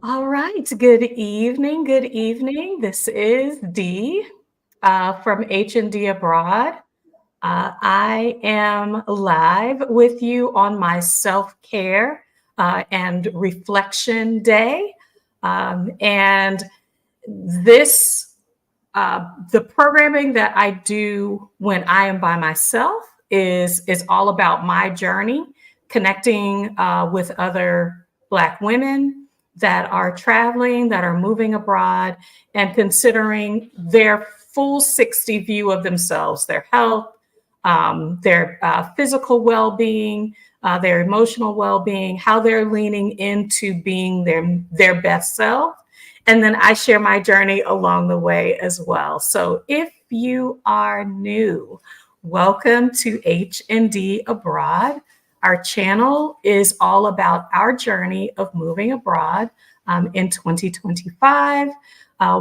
All right. Good evening. Good evening. This is Dee from H&D Abroad. I am live with you on my self-care and reflection day. And this, the programming that I do when I am by myself is all about my journey, connecting with other Black women that are traveling, that are moving abroad, and considering their full 60 view of themselves, their health, their physical well-being, their emotional well-being, how they're leaning into being their best self. And then I share my journey along the way as well. So if you are new, welcome to H&D Abroad. Our channel is all about our journey of moving abroad in 2025,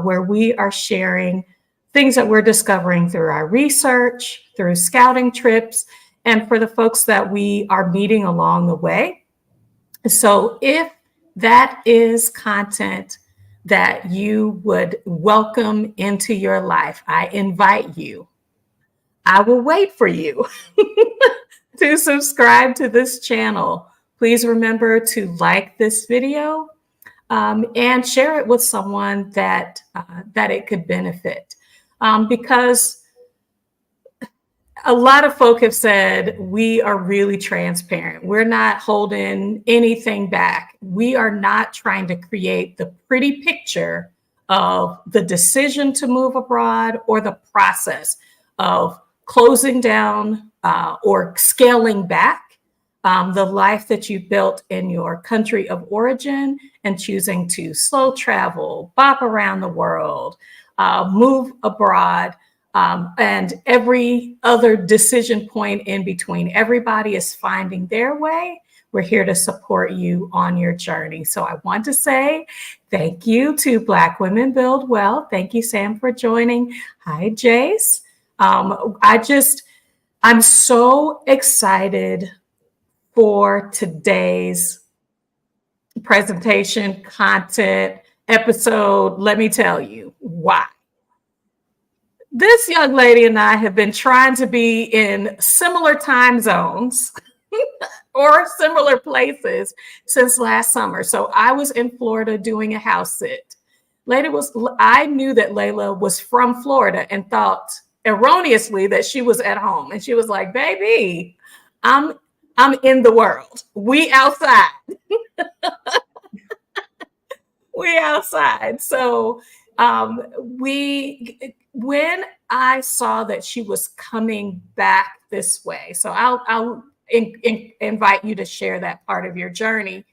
where we are sharing things that we're discovering through our research, through scouting trips, and for the folks that we are meeting along the way. So if that is content that you would welcome into your life, I invite you. I will wait for you to subscribe to this channel. Please remember to like this video and share it with someone that it could benefit. Because a lot of folk have said we are really transparent. We're not holding anything back. We are not trying to create the pretty picture of the decision to move abroad or the process of closing down or scaling back the life that you built in your country of origin and choosing to slow travel, bop around the world, move abroad. And every other decision point in between. Everybody is finding their way. We're here to support you on your journey. So I want to say thank you to Black Women Build Wealth. Thank you, Sam, for joining. Hi, Jace. I'm so excited for today's presentation, content, episode. Let me tell you why. This young lady and I have been trying to be in similar time zones or similar places since last summer. So I was in Florida doing a house sit. I knew that Layla was from Florida and thought erroneously that she was at home. And she was like, baby, I'm in the world. We outside. We outside. So when I saw that she was coming back this way, so I'll invite you to share that part of your journey.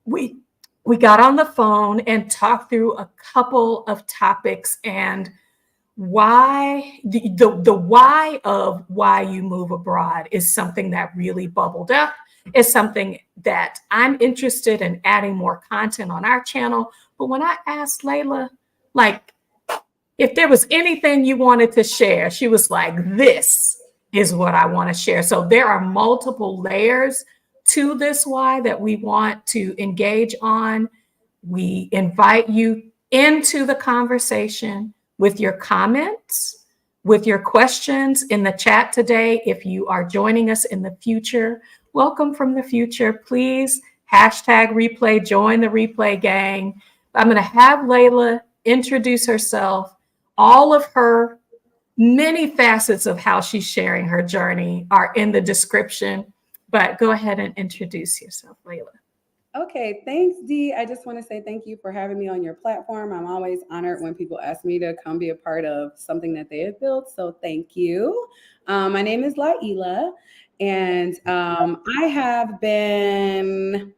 We got on the phone and talked through a couple of topics and why the why of why you move abroad is something that really bubbled up. Is something that I'm interested in adding more content on our channel. But when I asked Layla, like, if there was anything you wanted to share, she was like, this is what I want to share. So there are multiple layers to this why that we want to engage on. We invite you into the conversation with your comments, with your questions in the chat today. If you are joining us in the future, welcome from the future. Please hashtag replay, join the replay gang. I'm going to have Layla introduce herself. All of her many facets of how she's sharing her journey are in the description, but go ahead and introduce yourself, Layla. Okay, thanks, Dee. I just want to say thank you for having me on your platform. I'm always honored when people ask me to come be a part of something that they have built. So thank you. My name is Layla, and I have been.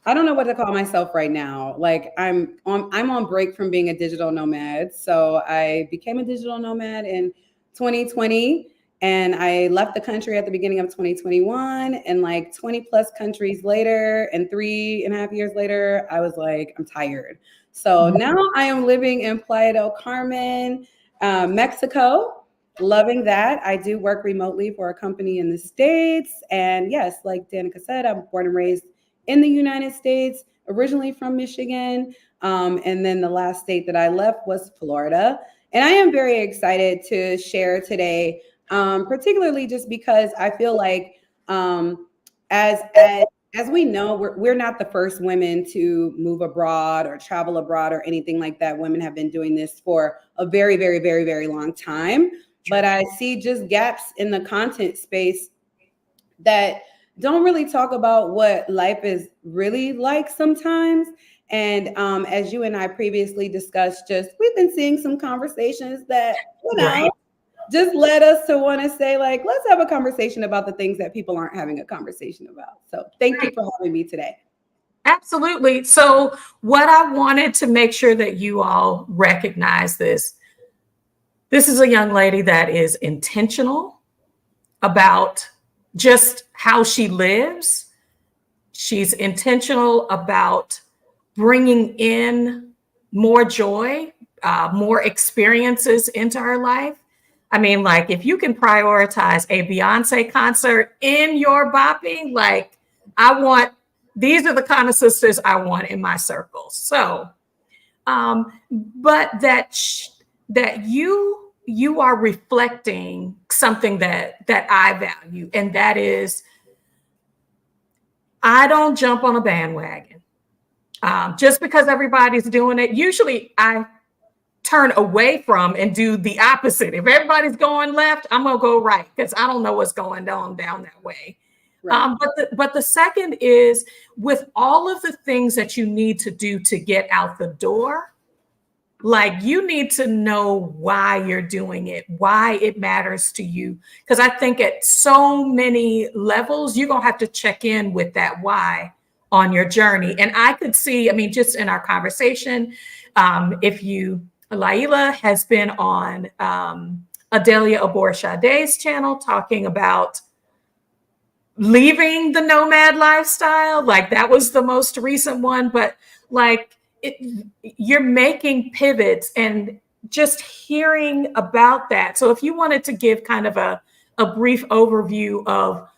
I don't know what to call myself right now. Like I'm on break from being a digital nomad. So I became a digital nomad in 2020 and I left the country at the beginning of 2021 and like 20 plus countries later and 3.5 years later, I was like, I'm tired. So now I am living in Playa del Carmen, Mexico. Loving that. I do work remotely for a company in the States. And yes, like Danica said, I'm born and raised in the United States, originally from Michigan. And then the last state that I left was Florida. And I am very excited to share today, particularly just because I feel like as as we know, we're not the first women to move abroad or travel abroad or anything like that. Women have been doing this for a very, very, very, very long time. But I see just gaps in the content space that don't really talk about what life is really like sometimes. And as you and I previously discussed, just we've been seeing some conversations that, Right. just led us to want to say, like, let's have a conversation about the things that people aren't having a conversation about. So thank you for having me today. Absolutely. So, what I wanted to make sure that you all recognize this is a young lady that is intentional about just how she lives. She's intentional about bringing in more joy, more experiences into her life. I mean, like, if you can prioritize a Beyonce concert in your bopping, like, these are the kind of sisters I want in my circle. So, but that you are reflecting something that I value, and that is I don't jump on a bandwagon just because everybody's doing it. Usually, I turn away from and do the opposite. If everybody's going left, I'm gonna go right because I don't know what's going on down that way. Right. But the second is with all of the things that you need to do to get out the door, like you need to know why you're doing it, why it matters to you. Because I think at so many levels, you're gonna have to check in with that why on your journey. And I could see, I mean, just in our conversation, if you Layla has been on Adelia Aborshadeh's channel talking about leaving the nomad lifestyle. Like that was the most recent one, but like you're making pivots and just hearing about that. So if you wanted to give kind of a brief overview of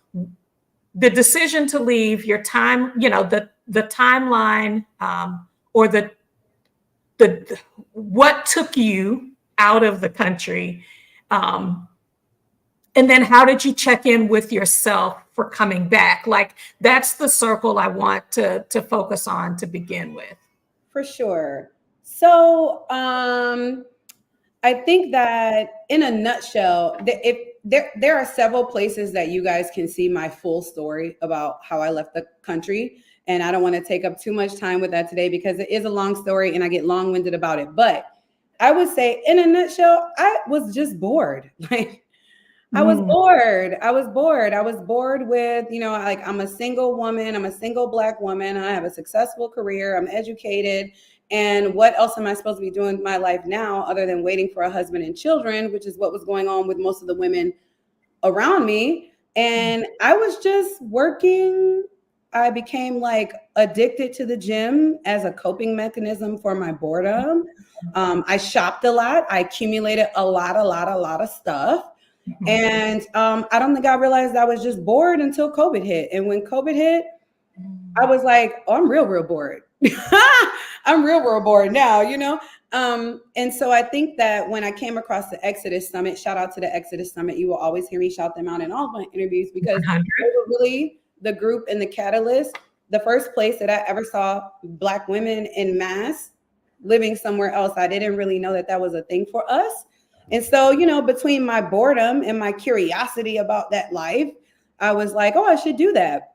the decision to leave, your time, you know, the timeline, or the what took you out of the country, and then how did you check in with yourself for coming back? Like that's the circle I want to focus on to begin with. For sure. So I think that in a nutshell, if there are several places that you guys can see my full story about how I left the country. And I don't want to take up too much time with that today because it is a long story and I get long-winded about it. But I would say in a nutshell, I was just bored. Like I was bored. I was bored. I was bored with, like I'm a single woman. I'm a single Black woman. I have a successful career. I'm educated. And what else am I supposed to be doing with my life now other than waiting for a husband and children, which is what was going on with most of the women around me. And I was just working. I became like addicted to the gym as a coping mechanism for my boredom. I shopped a lot. I accumulated a lot of stuff. And I don't think I realized I was just bored until COVID hit. And when COVID hit, I was like, oh, I'm real bored. I'm real bored now, And so I think that when I came across the Exodus Summit, shout out to the Exodus Summit. You will always hear me shout them out in all of my interviews because they were really the group and the catalyst, the first place that I ever saw Black women in mass living somewhere else. I didn't really know that was a thing for us. And so, between my boredom and my curiosity about that life, I was like, oh, I should do that.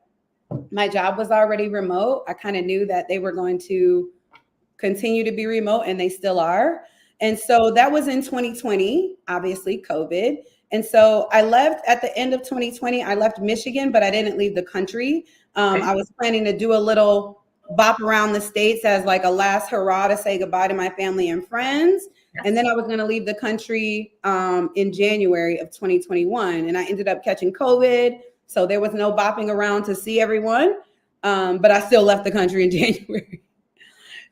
My job was already remote. I kind of knew that they were going to continue to be remote, and they still are. And so that was in 2020, obviously COVID. And so I left at the end of 2020. I left Michigan, but I didn't leave the country. I was planning to do a little bop around the States as like a last hurrah to say goodbye to my family and friends. Yes. And then I was going to leave the country in January of 2021. And I ended up catching COVID. So there was no bopping around to see everyone. But I still left the country in January.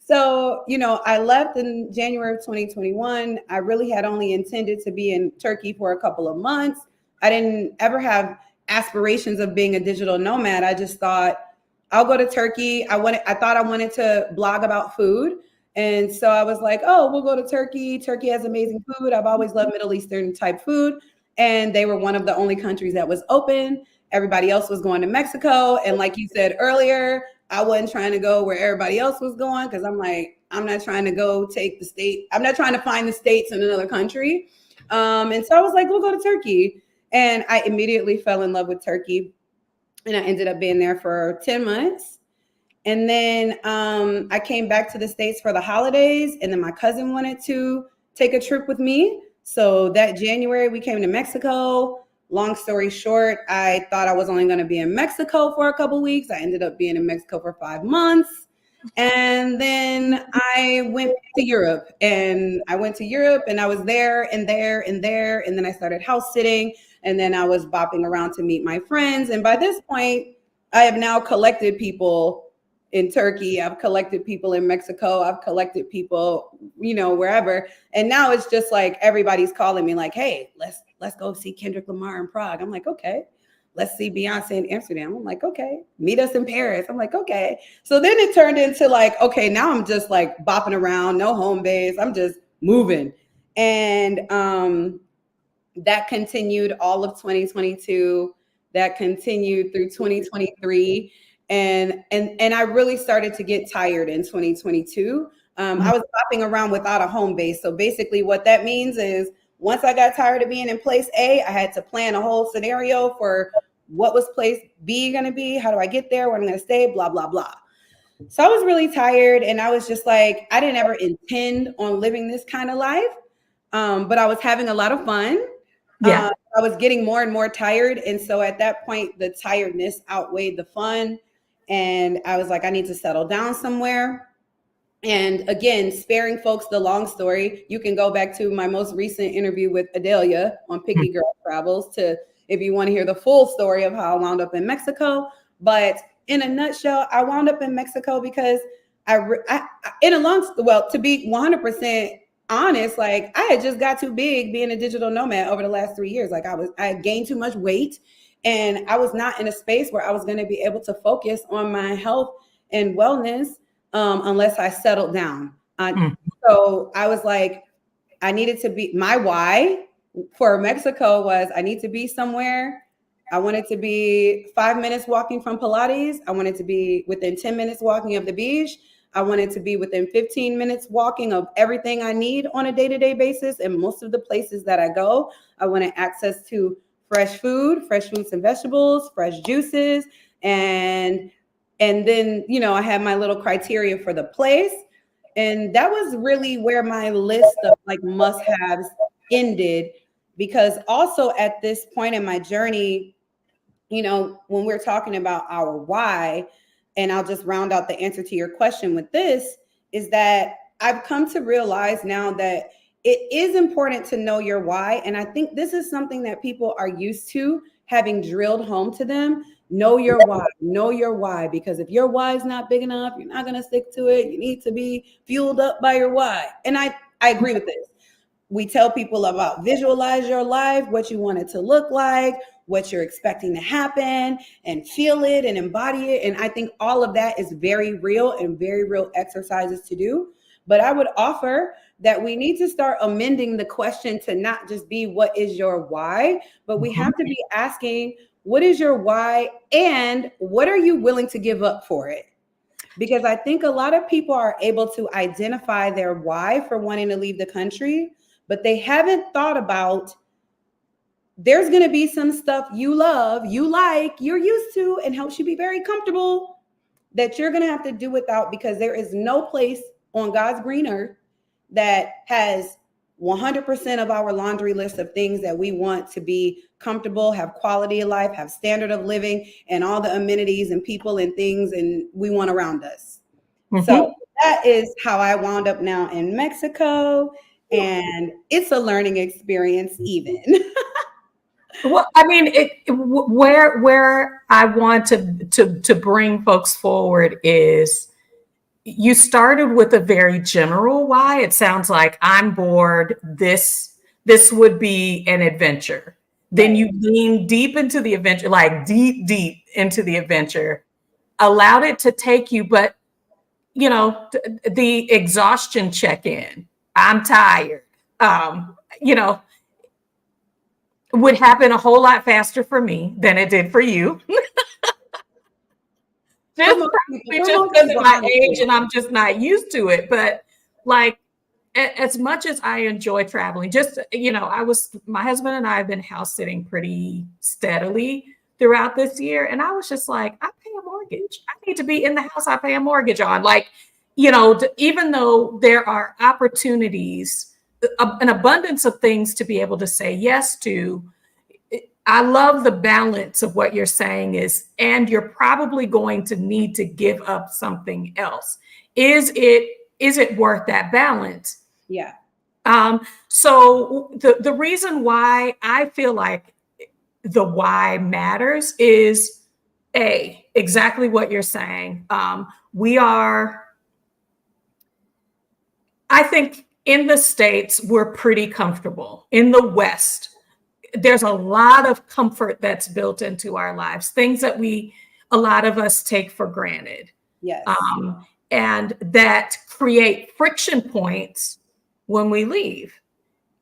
So, I left in January of 2021. I really had only intended to be in Turkey for a couple of months. I didn't ever have aspirations of being a digital nomad. I just thought I'll go to Turkey. I thought I wanted to blog about food. And so I was like, oh, we'll go to Turkey. Turkey has amazing food. I've always loved Middle Eastern type food. And they were one of the only countries that was open. Everybody else was going to Mexico. And like you said earlier, I wasn't trying to go where everybody else was going because I'm like, I'm not trying to go take the state. I'm not trying to find the states in another country. And so I was like, we'll go to Turkey. And I immediately fell in love with Turkey. And I ended up being there for 10 months. And then I came back to the States for the holidays. And then my cousin wanted to take a trip with me. So that January, we came to Mexico. Long story short, I thought I was only going to be in Mexico for a couple weeks. I ended up being in Mexico for 5 months. And then I went to Europe. And I went to Europe and I was there and there and there. And then I started house sitting. And then I was bopping around to meet my friends. And by this point, I have now collected people in Turkey. I've collected people in Mexico. I've collected people, wherever. And now it's just like everybody's calling me like, hey, let's go see Kendrick Lamar in Prague. I'm like, okay. Let's see Beyonce in Amsterdam. I'm like, okay. Meet us in Paris. I'm like, okay. So then it turned into like, okay, now I'm just like bopping around, no home base. I'm just moving. And that continued all of 2022. That continued through 2023. And I really started to get tired in 2022. I was bopping around without a home base. So basically what that means is once I got tired of being in place A, I had to plan a whole scenario for what was place B going to be? How do I get there? Where I'm going to stay? Blah, blah, blah. So I was really tired. And I was just like, I didn't ever intend on living this kind of life. But I was having a lot of fun. Yeah. I was getting more and more tired. And so at that point, the tiredness outweighed the fun. And I was like, I need to settle down somewhere. And again, sparing folks the long story, you can go back to my most recent interview with Adelia on Picky Girl Travels if you want to hear the full story of how I wound up in Mexico. But in a nutshell, I wound up in Mexico because to be 100% honest, like I had just got too big being a digital nomad over the last 3 years. Like I had gained too much weight and I was not in a space where I was going to be able to focus on my health and wellness unless I settled down. So I was like, I needed to be, my why for Mexico was I need to be somewhere. I wanted to be 5 minutes walking from Pilates. I wanted to be within 10 minutes walking of the beach. I wanted to be within 15 minutes walking of everything I need on a day-to-day basis. And most of the places that I go, I wanted access to fresh fruits and vegetables, fresh juices. And then, I had my little criteria for the place. And that was really where my list of like must-haves ended. Because also at this point in my journey, when we're talking about our why, and I'll just round out the answer to your question with this, is that I've come to realize now that it is important to know your why. And I think this is something that people are used to having drilled home to them. Know your why, because if your why is not big enough, you're not going to stick to it. You need to be fueled up by your why. And I agree with this. We tell people about visualize your life, what you want it to look like, what you're expecting to happen, and feel it and embody it. And I think all of that is very real and very real exercises to do. But I would offer that we need to start amending the question to not just be what is your why, but we have to be asking what is your why and what are you willing to give up for it? Because I think a lot of people are able to identify their why for wanting to leave the country, but they haven't thought about there's going to be some stuff you love, you like, you're used to, and helps you be very comfortable that you're going to have to do without, because there is no place on God's green earth that has 100% of our laundry list of things that we want to be comfortable, have quality of life, have standard of living, and all the amenities and people and things and we want around us. So that is how I wound up now in Mexico. And it's a learning experience even. Well, I mean, where I want to bring folks forward is you started with a very general why. It sounds like I'm bored. This would be an adventure. Then you lean deep into the adventure, like deep into the adventure. allowed it to take you, but the exhaustion check-in, I'm tired, you know, would happen a whole lot faster for me than it did for you. For Just most people, probably for just most because of people, my age honestly. and I'm just not used to it. But like, as much as I enjoy traveling, just, my husband and I have been house sitting pretty steadily throughout this year. And I was just like, I pay a mortgage. I need to be in the house I pay a mortgage on. Like, even though there are opportunities, an abundance of things to be able to say yes to, I love the balance of what you're saying and you're probably going to need to give up something else. Is it worth that balance? Yeah. So the reason why I feel like the why matters is exactly what you're saying. I think in the States, we're pretty comfortable. In the West, there's a lot of comfort that's built into our lives, things that a lot of us take for granted. Yes. And that create friction points when we leave.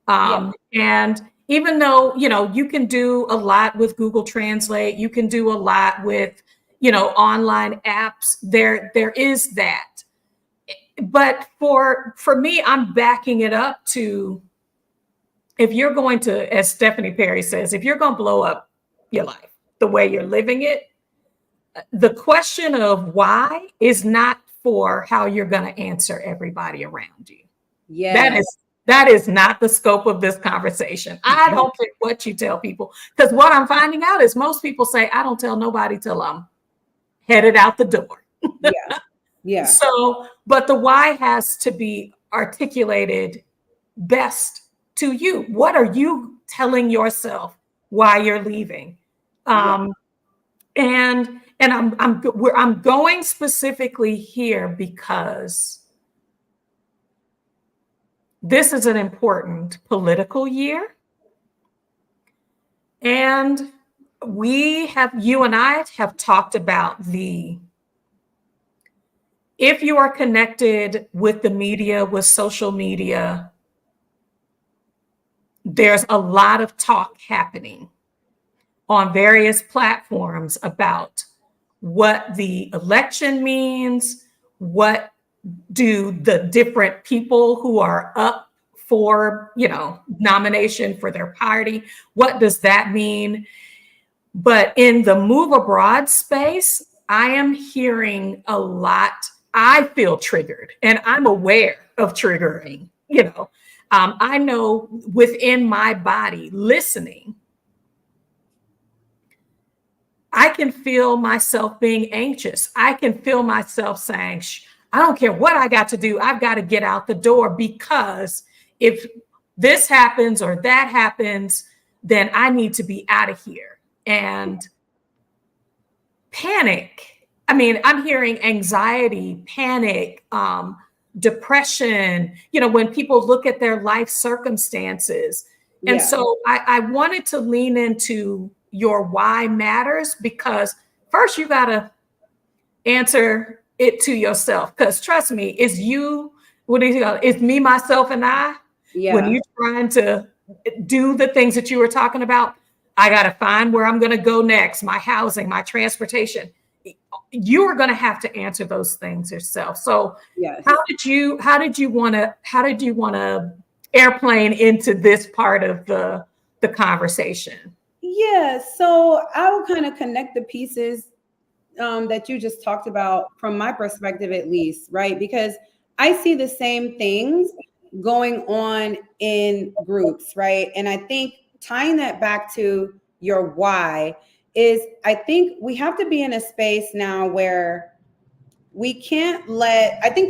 Yeah. And even though, you can do a lot with Google Translate, you can do a lot with, online apps, there is that. But for me, I'm backing it up to, if you're going to, as Stephanie Perry says, if you're going to blow up your life the way you're living it, the question of why is not for how you're going to answer everybody around you. Yes. That is not the scope of this conversation. I don't care what you tell people, because what I'm finding out is most people say, I don't tell nobody till I'm headed out the door. Yeah. Yeah. So, but the why has to be articulated best to you. What are you telling yourself why you're leaving? Yeah. And I'm going specifically here because this is an important political year. And you and I have talked about if you are connected with the media, with social media, there's a lot of talk happening on various platforms about what the election means, what do the different people who are up for, nomination for their party, what does that mean? But in the move abroad space, I am hearing a lot. I feel triggered and I'm aware of triggering, I know within my body listening, I can feel myself being anxious. I can feel myself saying, I don't care what I got to do. I've got to get out the door, because if this happens or that happens, then I need to be out of here. And panic. I mean, I'm hearing anxiety, panic, depression, when people look at their life circumstances. And Yeah. so I wanted to lean into your why matters, because first you got to answer it to yourself. Because trust me, it's you. What do you call it? It's me, myself, and I. When Yeah. you're trying to do the things that you were talking about, I got to find where I'm going to go next, my housing, my transportation. You are going to have to answer those things yourself. So Yes. how did you want to airplane into this part of the conversation? Yeah. So I will kind of connect the pieces that you just talked about from my perspective, at least, right? Because I see the same things going on in groups, right? And I think tying that back to your why is, I think we have to be in a space now where we can't I think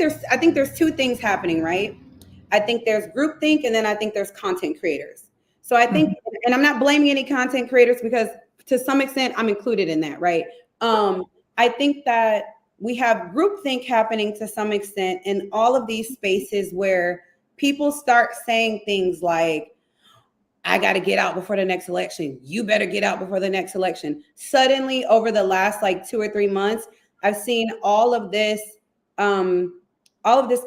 there's two things happening, right? I think there's groupthink, and then I think there's content creators. So I think, and I'm not blaming any content creators, because to some extent I'm included in that, right? I think that we have groupthink happening to some extent in all of these spaces where people start saying things like, I got to get out before the next election. You better get out before the next election. Suddenly, over the last like 2 or 3 months, I've seen all of this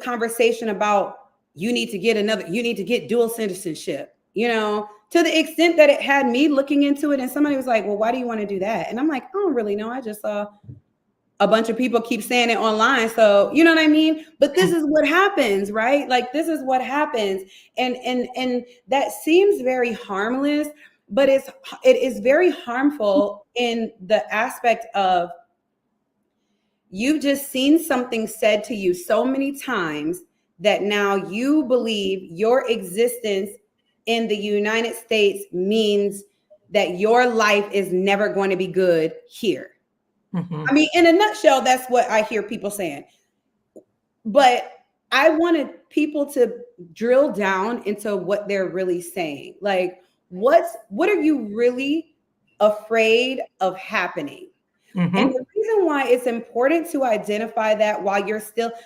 conversation about you need to get dual citizenship, to the extent that it had me looking into it, and somebody was like, well, why do you want to do that? And I'm like, I don't really know. I just saw a bunch of people keep saying it online. So, you know what I mean? But this is what happens, right? Like, this is what happens. And that seems very harmless, but it is very harmful in the aspect of you've just seen something said to you so many times that now you believe your existence in the United States means that your life is never going to be good here. Mm-hmm. I mean, in a nutshell, that's what I hear people saying. But I wanted people to drill down into what they're really saying. Like, what are you really afraid of happening? Mm-hmm. And the reason why it's important to identify that while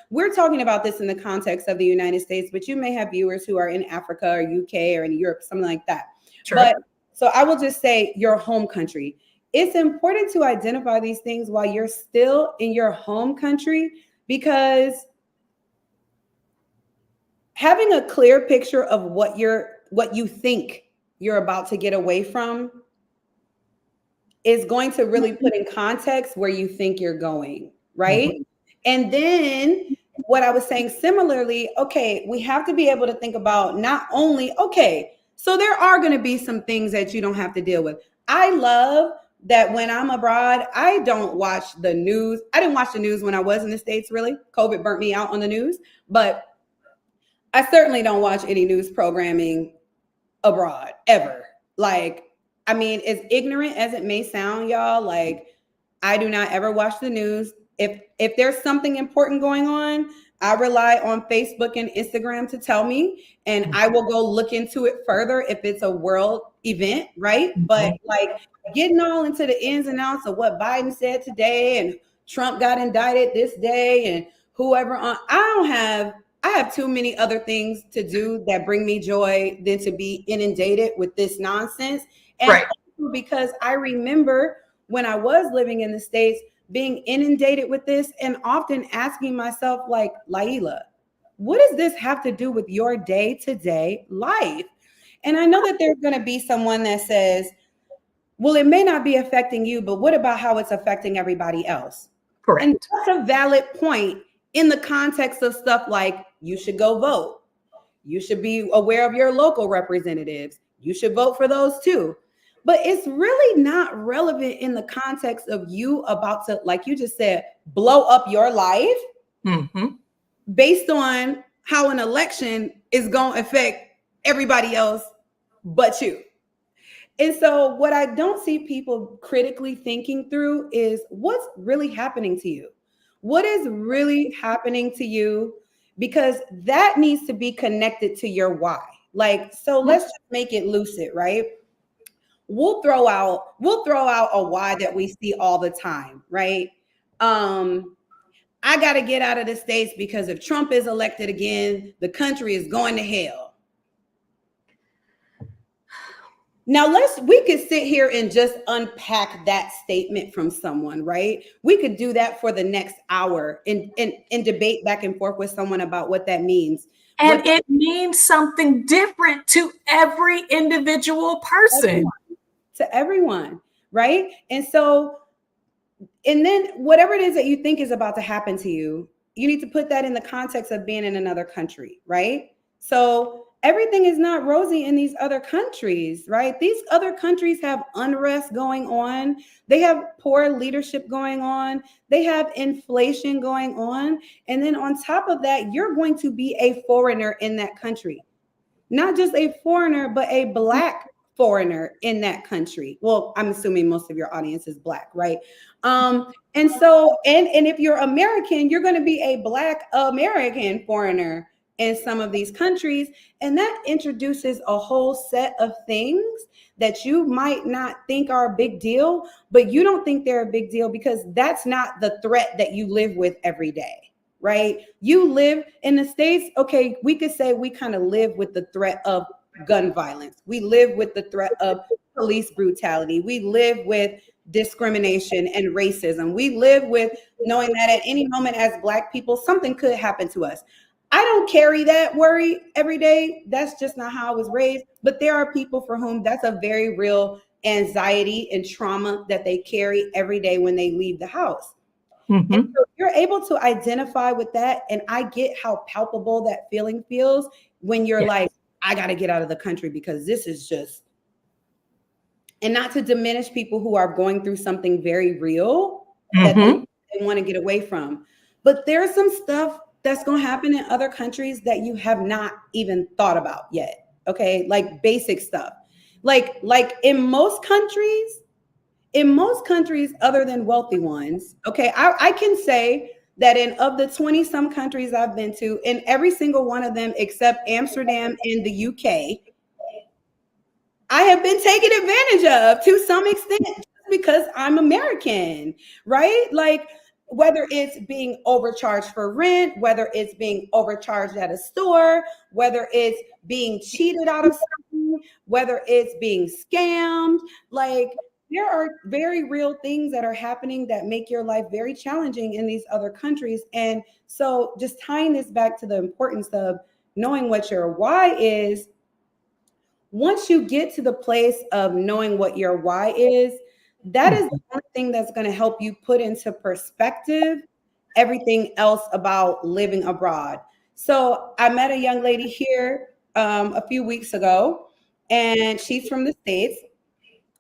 we're talking about this in the context of the United States, but you may have viewers who are in Africa or UK or in Europe, something like that. Sure. But so I will just say your home country. It's important to identify these things while you're still in your home country, because having a clear picture of what you think you're about to get away from is going to really put in context where you think you're going, right? Mm-hmm. And then what I was saying similarly, okay, we have to be able to think about not only, okay, so there are going to be some things that you don't have to deal with. I love that when I'm abroad, I don't watch the news. I didn't watch the news when I was in the States, really. COVID burnt me out on the news, but I certainly don't watch any news programming abroad ever. Like, I mean, as ignorant as it may sound, y'all, like, I do not ever watch the news. If there's something important going on, I rely on Facebook and Instagram to tell me, and I will go look into it further if it's a world event, right? Mm-hmm. But like getting all into the ins and outs of what Biden said today and Trump got indicted this day and whoever on, I have too many other things to do that bring me joy than to be inundated with this nonsense. And right. Because I remember when I was living in the States, being inundated with this and often asking myself, like, Layla, what does this have to do with your day-to-day life? And I know that there's going to be someone that says, well, it may not be affecting you, but what about how it's affecting everybody else? Correct. And that's a valid point in the context of stuff like you should go vote. You should be aware of your local representatives. You should vote for those too. But it's really not relevant in the context of you about to, like you just said, blow up your life based on how an election is going to affect everybody else but you. And so what I don't see people critically thinking through is what's really happening to you. What is really happening to you? Because that needs to be connected to your why. Like, so let's just make it lucid, right? We'll throw out a why that we see all the time, right? I got to get out of the States because if Trump is elected again, the country is going to hell. Now we could sit here and just unpack that statement from someone, right? We could do that for the next hour and debate back and forth with someone about what that means. And it means something different to every individual person. To everyone, right? And so, and then whatever it is that you think is about to happen to you, you need to put that in the context of being in another country, right? So everything is not rosy in these other countries, right? These other countries have unrest going on. They have poor leadership going on. They have inflation going on. And then on top of that, you're going to be a foreigner in that country. Not just a foreigner, but a Black foreigner in that country. Well, I'm assuming most of your audience is Black, right? And so, and if you're American, you're going to be a Black American foreigner in some of these countries. And that introduces a whole set of things that you might not think are a big deal, but you don't think they're a big deal because that's not the threat that you live with every day, right? You live in the States. Okay, we could say we kind of live with the threat of gun violence. We live with the threat of police brutality. We live with discrimination and racism. We live with knowing that at any moment as Black people, something could happen to us. I don't carry that worry every day. That's just not how I was raised. But there are people for whom that's a very real anxiety and trauma that they carry every day when they leave the house. And Mm-hmm. so you're able to identify with that. And I get how palpable that feeling feels when you're Yeah. like, I got to get out of the country because this is just, and not to diminish people who are going through something very real that Mm-hmm. they want to get away from. But there's some stuff that's going to happen in other countries that you have not even thought about yet. Okay. Like basic stuff. Like in most countries other than wealthy ones, okay, I can say that in of the 20 some countries I've been to, in every single one of them except Amsterdam and the UK, I have been taken advantage of to some extent just because I'm American, right? Like whether it's being overcharged for rent, whether it's being overcharged at a store, whether it's being cheated out of something, whether it's being scammed, like there are very real things that are happening that make your life very challenging in these other countries. And so just tying this back to the importance of knowing what your why is, once you get to the place of knowing what your why is, that is the only thing that's going to help you put into perspective everything else about living abroad. So I met a young lady here a few weeks ago, and she's from the States.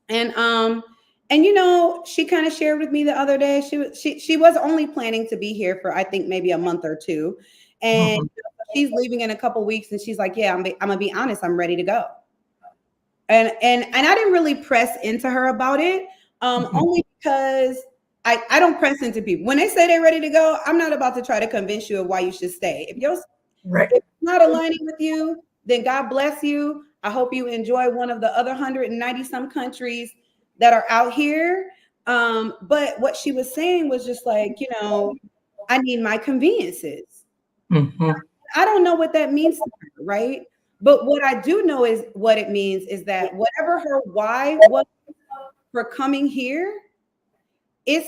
And you know, she kind of shared with me the other day. She was only planning to be here for I think maybe a month or two, and Mm-hmm. she's leaving in a couple weeks. And she's like, "Yeah, I'm gonna be honest, I'm ready to go." And I didn't really press into her about it, Mm-hmm. only because I don't press into people when they say they're ready to go. I'm not about to try to convince you of why you should stay. Right. If it's not aligning with you, then God bless you. I hope you enjoy one of the other 190 some countries that are out here. But what she was saying was just like, you know, I need my conveniences. Mm-hmm. I don't know what that means to her, right? But what I do know is what it means is that whatever her why was for coming here, it's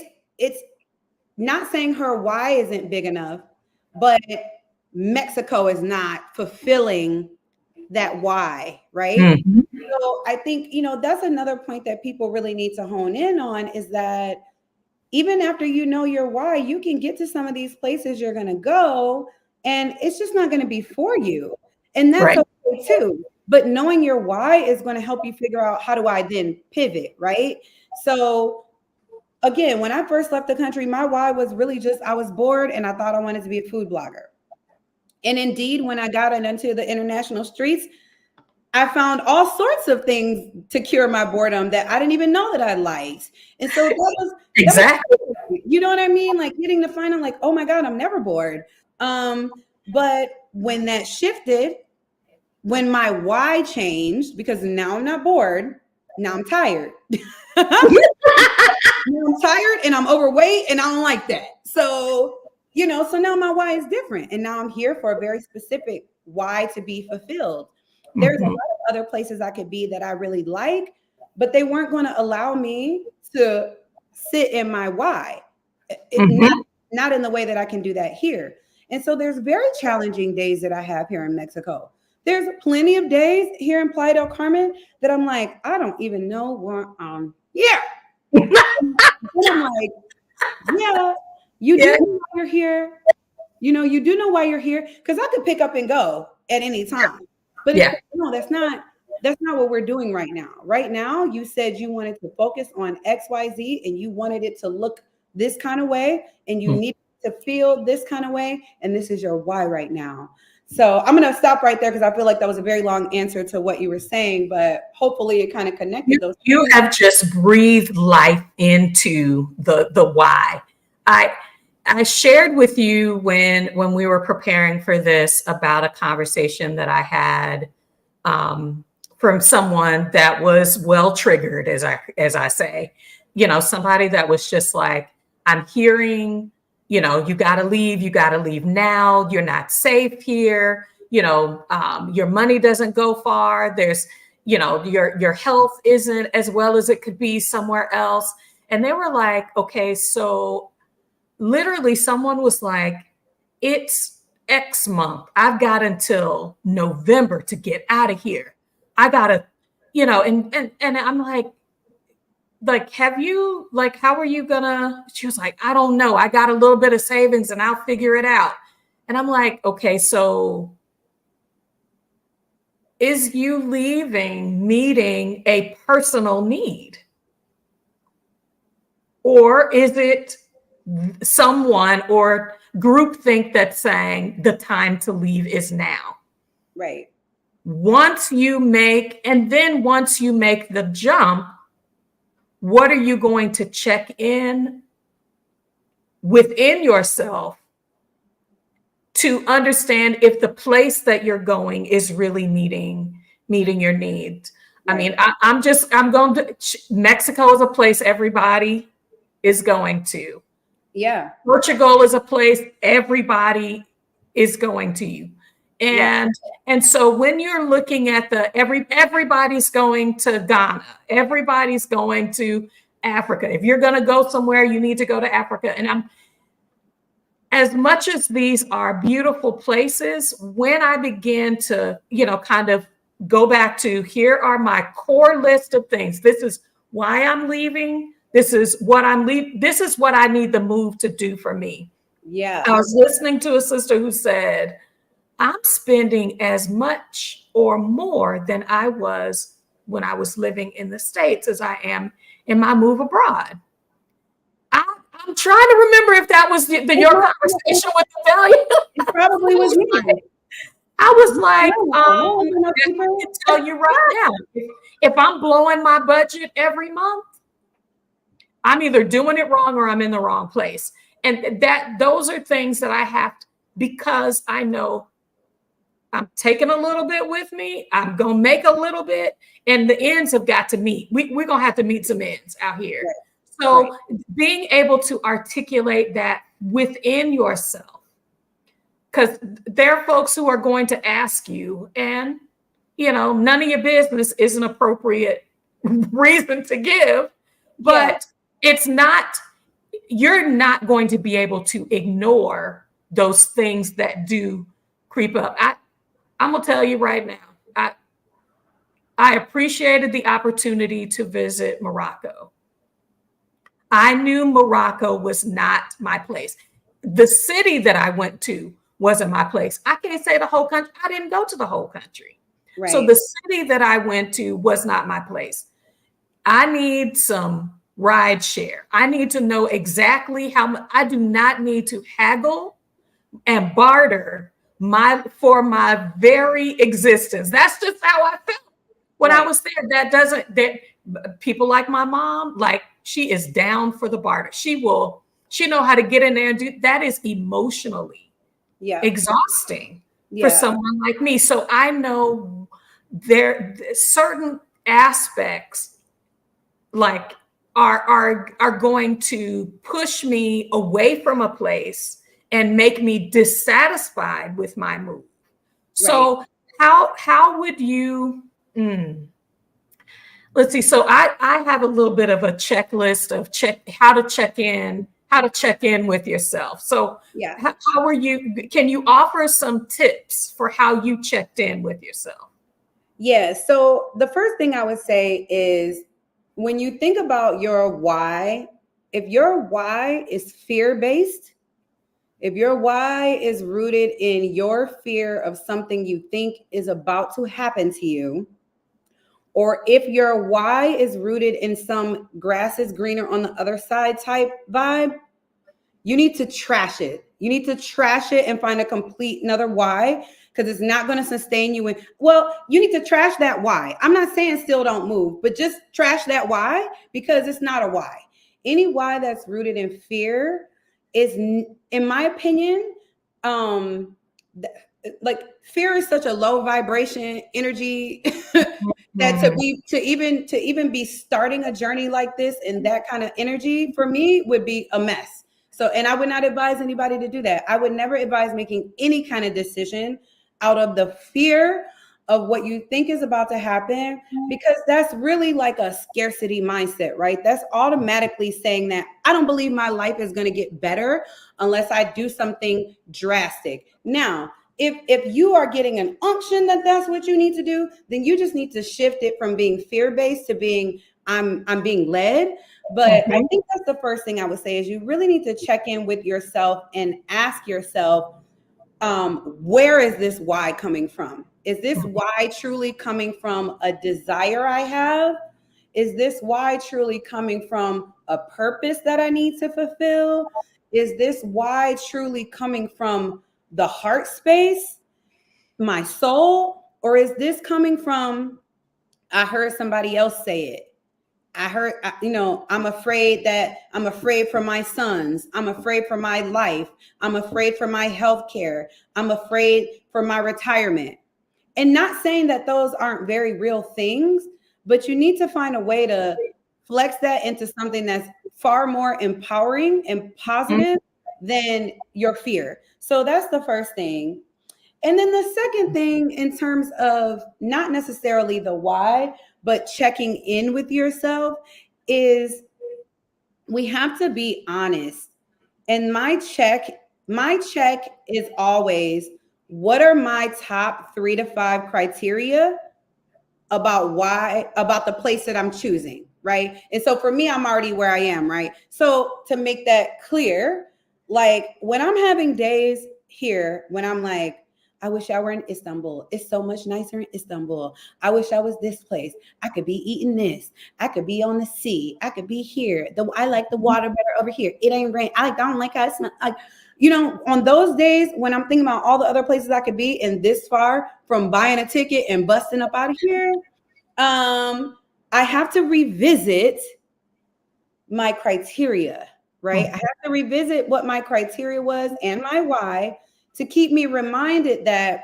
not saying her why isn't big enough, but Mexico is not fulfilling that why, right? Mm-hmm. So I think, you know, that's another point that people really need to hone in on is that even after you know your why, you can get to some of these places you're going to go and it's just not going to be for you. And that's Right. okay too. But knowing your why is going to help you figure out how do I then pivot, right? So again, when I first left the country, my why was really just I was bored and I thought I wanted to be a food blogger. And indeed, when I got into the international streets, I found all sorts of things to cure my boredom that I didn't even know that I liked. And so that was Exactly. you know what I mean? Like getting to find out like, oh my God, I'm never bored. But when that shifted, when my why changed, because now I'm not bored, now I'm tired. I'm tired and I'm overweight and I don't like that. So, you know, so now my why is different. And now I'm here for a very specific why to be fulfilled. There's a lot Mm-hmm. of other places I could be that I really like, but they weren't going to allow me to sit in my why. Mm-hmm. Not in the way that I can do that here. And so there's very challenging days that I have here in Mexico. There's plenty of days here in Playa del Carmen that I'm like, I don't even know where I'm here. And I'm like, yeah, you do Yeah. know why you're here. You know, you do know why you're here because I could pick up and go at any time. But it's Yeah. like, no, that's not what we're doing right now. Right now, you said you wanted to focus on XYZ and you wanted it to look this kind of way and you need to feel this kind of way. And this is your why right now. So I'm going to stop right there because I feel like that was a very long answer to what you were saying, but hopefully it kind of You connected those you two. have just breathed life into the why. I I shared with you when we were preparing for this about a conversation that I had from someone that was well triggered, as I say, somebody that was just like, I'm hearing, you got to leave now. You're not safe here. Your money doesn't go far. There's, your health isn't as well as it could be somewhere else. And they were like, okay, so literally someone was like, it's X month. I've got until November to get out of here. I gotta, and I'm like, have you, like, how are you gonna? She was like, I don't know. I got a little bit of savings and I'll figure it out. And I'm like, okay, so is you leaving meeting a personal need? Or is it someone or groupthink that's saying the time to leave is now? Right. Once you make the jump, what are you going to check in within yourself to understand if the place that you're going is really meeting your needs? Right. I mean, I'm going to Mexico is a place everybody is going to. Yeah. Portugal is a place everybody is going to. And so when you're looking at everybody's going to Ghana, everybody's going to Africa. If you're going to go somewhere, you need to go to Africa. And as much as these are beautiful places, when I begin to, kind of go back to, here are my core list of things. This is why I'm leaving. This is what I'm leaving. This is what I need the move to do for me. Yeah. I was listening to a sister who said, I'm spending as much or more than I was when I was living in the States as I am in my move abroad. I'm trying to remember if that was your conversation with Delia. It probably was me. I was like, I can tell you right now, if I'm blowing my budget every month, I'm either doing it wrong or I'm in the wrong place. And those are things that I have to, because I know I'm taking a little bit with me. I'm going to make a little bit, and the ends have got to meet. We're going to have to meet some ends out here. Right. So being able to articulate that within yourself, because there are folks who are going to ask you, and, none of your business is an appropriate reason to give, but it's not, you're not going to be able to ignore those things that do creep up. I'm going to tell you right now, I appreciated the opportunity to visit Morocco. I knew Morocco was not my place. The city that I went to wasn't my place. I can't say the whole country. I didn't go to the whole country. Right. So the city that I went to was not my place. I need some ride share. I need to know exactly how much. I do not need to haggle and barter for my very existence. That's just how I felt when I was there. People like my mom, like, she is down for the barter. She know how to get in there and do that. Is emotionally exhausting for someone like me. So I know there certain aspects like are going to push me away from a place and make me dissatisfied with my move. Right. So how would you let's see. So I have a little bit of a checklist of how to check in with yourself. So how are you? Can you offer some tips for how you checked in with yourself? Yeah. So the first thing I would say is, when you think about your why, if your why is fear-based, if your why is rooted in your fear of something you think is about to happen to you, or if your why is rooted in some grass is greener on the other side type vibe, you need to trash it. You need to trash it and find a complete another why, because it's not going to sustain you. You need to trash that why. I'm not saying still don't move, but just trash that why, because it's not a why. Any why that's rooted in fear is, in my opinion, like, fear is such a low vibration energy that to even be starting a journey like this in that kind of energy, for me, would be a mess. So, and I would not advise anybody to do that. I would never advise making any kind of decision out of the fear of what you think is about to happen, because that's really like a scarcity mindset, right? That's automatically saying that I don't believe my life is going to get better unless I do something drastic. Now, if you are getting an unction that that's what you need to do, then you just need to shift it from being fear-based to being I'm being led. But I Mhm. think that's the first thing I would say is you really need to check in with yourself and ask yourself, where is this why coming from? Is this why truly coming from a desire I have? Is this why truly coming from a purpose that I need to fulfill? Is this why truly coming from the heart space, my soul? Or is this coming from, I heard somebody else say it? I heard, I'm afraid for my sons. I'm afraid for my life. I'm afraid for my health care. I'm afraid for my retirement. And not saying that those aren't very real things, but you need to find a way to flex that into something that's far more empowering and Mhm. positive than your fear. So that's the first thing. And then the second thing, in terms of not necessarily the why, but checking in with yourself, is we have to be honest. And my check is always, what are my top 3 to 5 criteria about the place that I'm choosing, right? And so for me, I'm already where I am, right? So to make that clear, like when I'm having days here when I'm like, I wish I were in Istanbul. It's so much nicer in Istanbul. I wish I was this place. I could be eating this. I could be on the sea. I could be here. I like the water better over here. It ain't rain. I don't like how it smells. Like, on those days when I'm thinking about all the other places I could be and this far from buying a ticket and busting up out of here, I have to revisit my criteria, right? I have to revisit what my criteria was and my why to keep me reminded that,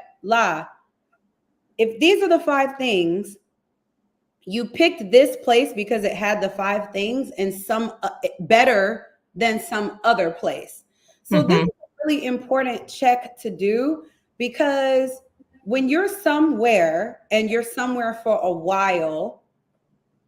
if these are the 5 things, you picked this place because it had the 5 things and some better than some other place. So this is Mhm. a really important check to do, because when you're somewhere and you're somewhere for a while,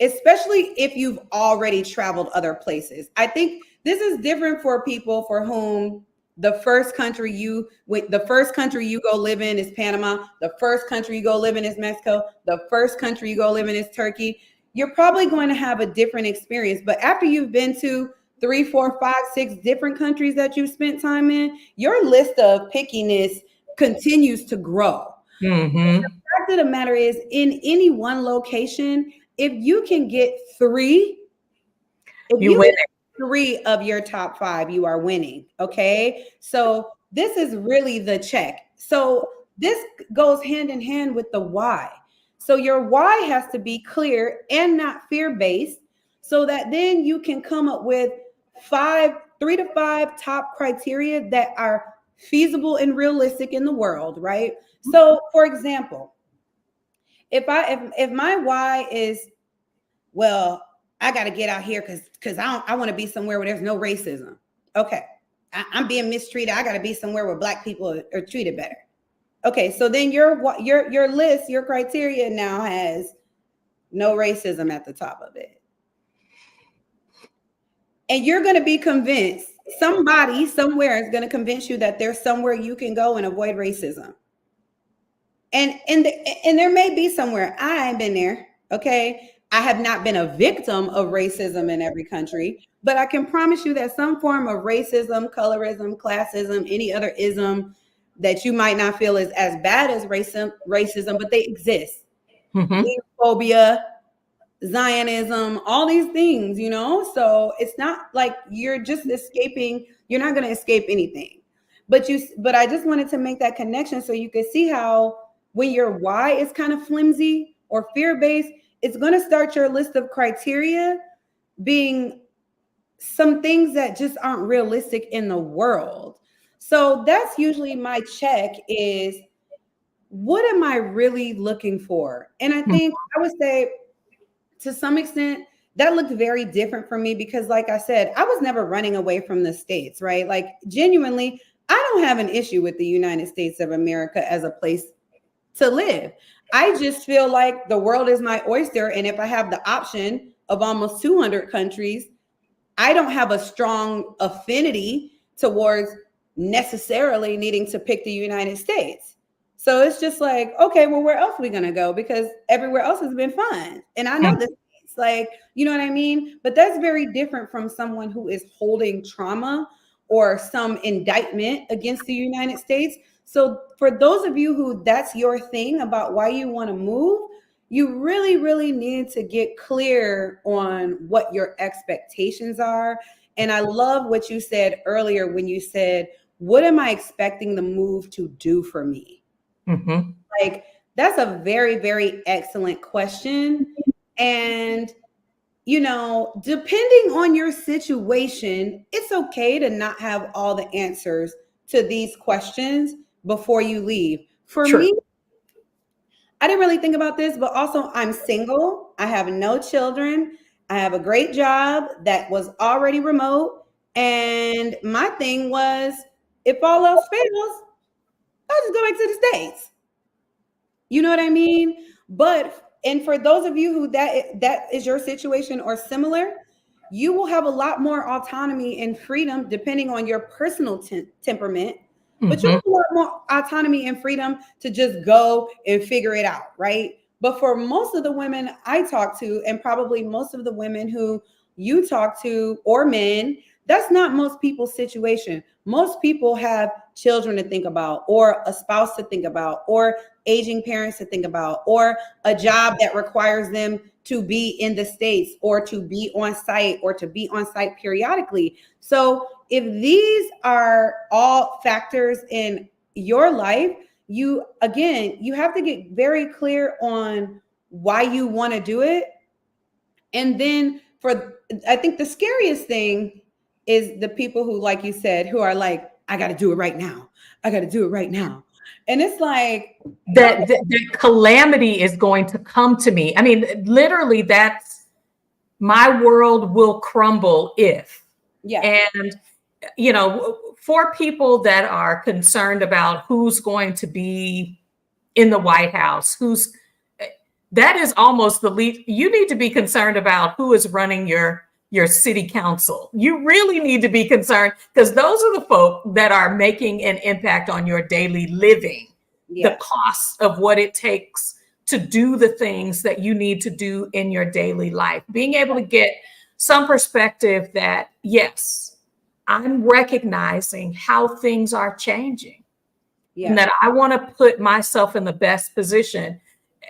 especially if you've already traveled other places. I think this is different for people for whom the first country you go live in is Panama, the first country you go live in is Mexico, the first country you go live in is Turkey. You're probably going to have a different experience. But after you've been to 3, 4, 5, 6 different countries that you've spent time in, your list of pickiness continues to grow. Mhm. Fact of the matter is, in any one location, if you can get three, if You you win get it. 3 of your top 5, you are winning. Okay. So this is really the check. So this goes hand in hand with the why. So your why has to be clear and not fear based, so that then you can come up with 3 to 5 top criteria that are feasible and realistic in the world, right? So for example, if my why is, well, I got to get out here because I want to be somewhere where there's no racism. Okay, I'm being mistreated. I got to be somewhere where Black people are treated better. Okay, so then your list, your criteria now has no racism at the top of it, and you're going to be convinced. Somebody somewhere is going to convince you that there's somewhere you can go and avoid racism. And there may be somewhere. I ain't been there. Okay. I have not been a victim of racism in every country, but I can promise you that some form of racism, colorism, classism, any other ism that you might not feel is as bad as racism, but they exist. Mhm. Xenophobia, Zionism, all these things. So it's not like you're just escaping, you're not going to escape anything. But I just wanted to make that connection so you could see how, when your why is kind of flimsy or fear-based, it's going to start your list of criteria being some things that just aren't realistic in the world. So that's usually my check is, what am I really looking for? And I think I would say, to some extent, that looked very different for me because, like I said, I was never running away from the States, right? Like, genuinely, I don't have an issue with the United States of America as a place to live. I just feel like the world is my oyster. And if I have the option of almost 200 countries, I don't have a strong affinity towards necessarily needing to pick the United States. So it's just like, okay, well, where else are we going to go? Because everywhere else has been fun. And I know this, like, you know what I mean? But that's very different from someone who is holding trauma or some indictment against the United States. So for those of you who that's your thing about why you want to move, you really, really need to get clear on what your expectations are. And I love what you said earlier when you said, what am I expecting the move to do for me? Mm-hmm. Like, that's a very, very excellent question. And, you know, depending on your situation, it's okay to not have all the answers to these questions before you leave. For Sure. me, I didn't really think about this, but also I'm single. I have no children. I have a great job that was already remote. And my thing was, if all else fails, I'll just go back to the States. You know what I mean? And for those of you who that is your situation or similar, you will have a lot more autonomy and freedom depending on your personal temperament. But you Mm-hmm. have a lot more autonomy and freedom to just go and figure it out, right? But for most of the women I talk to, and probably most of the women who you talk to or men, that's not most people's situation. Most people have children to think about, or a spouse to think about, or aging parents to think about, or a job that requires them to be in the States or to be on site or to be on site periodically. So if these are all factors in your life, you have to get very clear on why you want to do it. And then I think the scariest thing is the people who, like you said, who are like, I got to do it right now. I got to do it right now. And it's like, That calamity is going to come to me. I mean, literally, that's my world will crumble if. yeah, And, you know, for people that are concerned about who's going to be in the White House, that is almost the least. You need to be concerned about who is running your city council. You really need to be concerned, because those are the folk that are making an impact on your daily living. yeah, The cost of what it takes to do the things that you need to do in your daily life. Being able to get some perspective that, yes, I'm recognizing how things are changing, and yeah, that I want to put myself in the best position,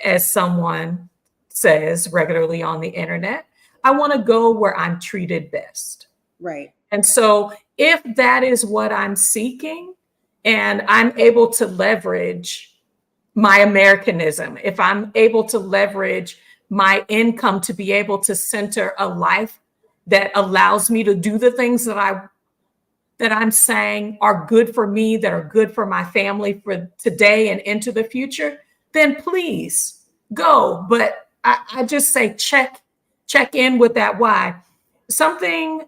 as someone says regularly on the internet. I want to go where I'm treated best. right. And so, if that is what I'm seeking, and I'm able to leverage my Americanism, if I'm able to leverage my income to be able to center a life that allows me to do the things that I'm saying are good for me, that are good for my family for today and into the future, then please go. But I just say check in with that why. Something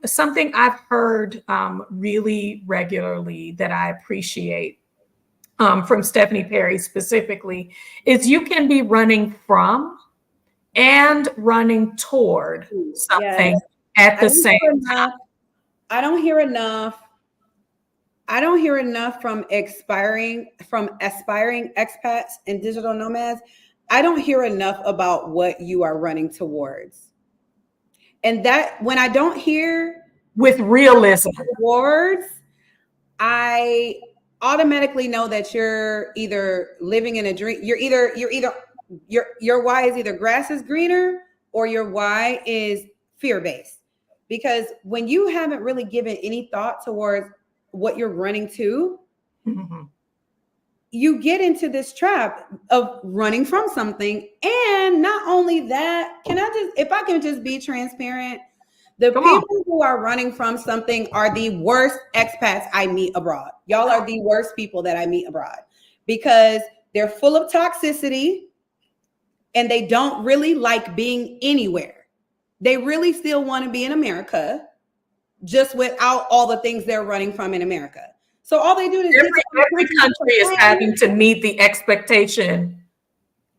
I've heard really regularly that I appreciate, from Stephanie Perry specifically, is you can be running from and running toward Yes. something at I the don't same hear time. enough. I don't hear enough. I don't hear enough from aspiring expats and digital nomads. I don't hear enough about what you are running towards. And that when I don't hear With realism. towards, I automatically know that you're either living in a dream. Your why is either grass is greener or your why is fear based. Because when you haven't really given any thought towards what you're running to, Mhm. you get into this trap of running from something. And not only that, if I can just be transparent, the Come on. people who are running from something are the worst expats I meet abroad. Y'all are the worst people that I meet abroad, because they're full of toxicity and they don't really like being anywhere. They really still want to be in America, just without all the things they're running from in America. So all they do is get to Every country is having to meet the expectation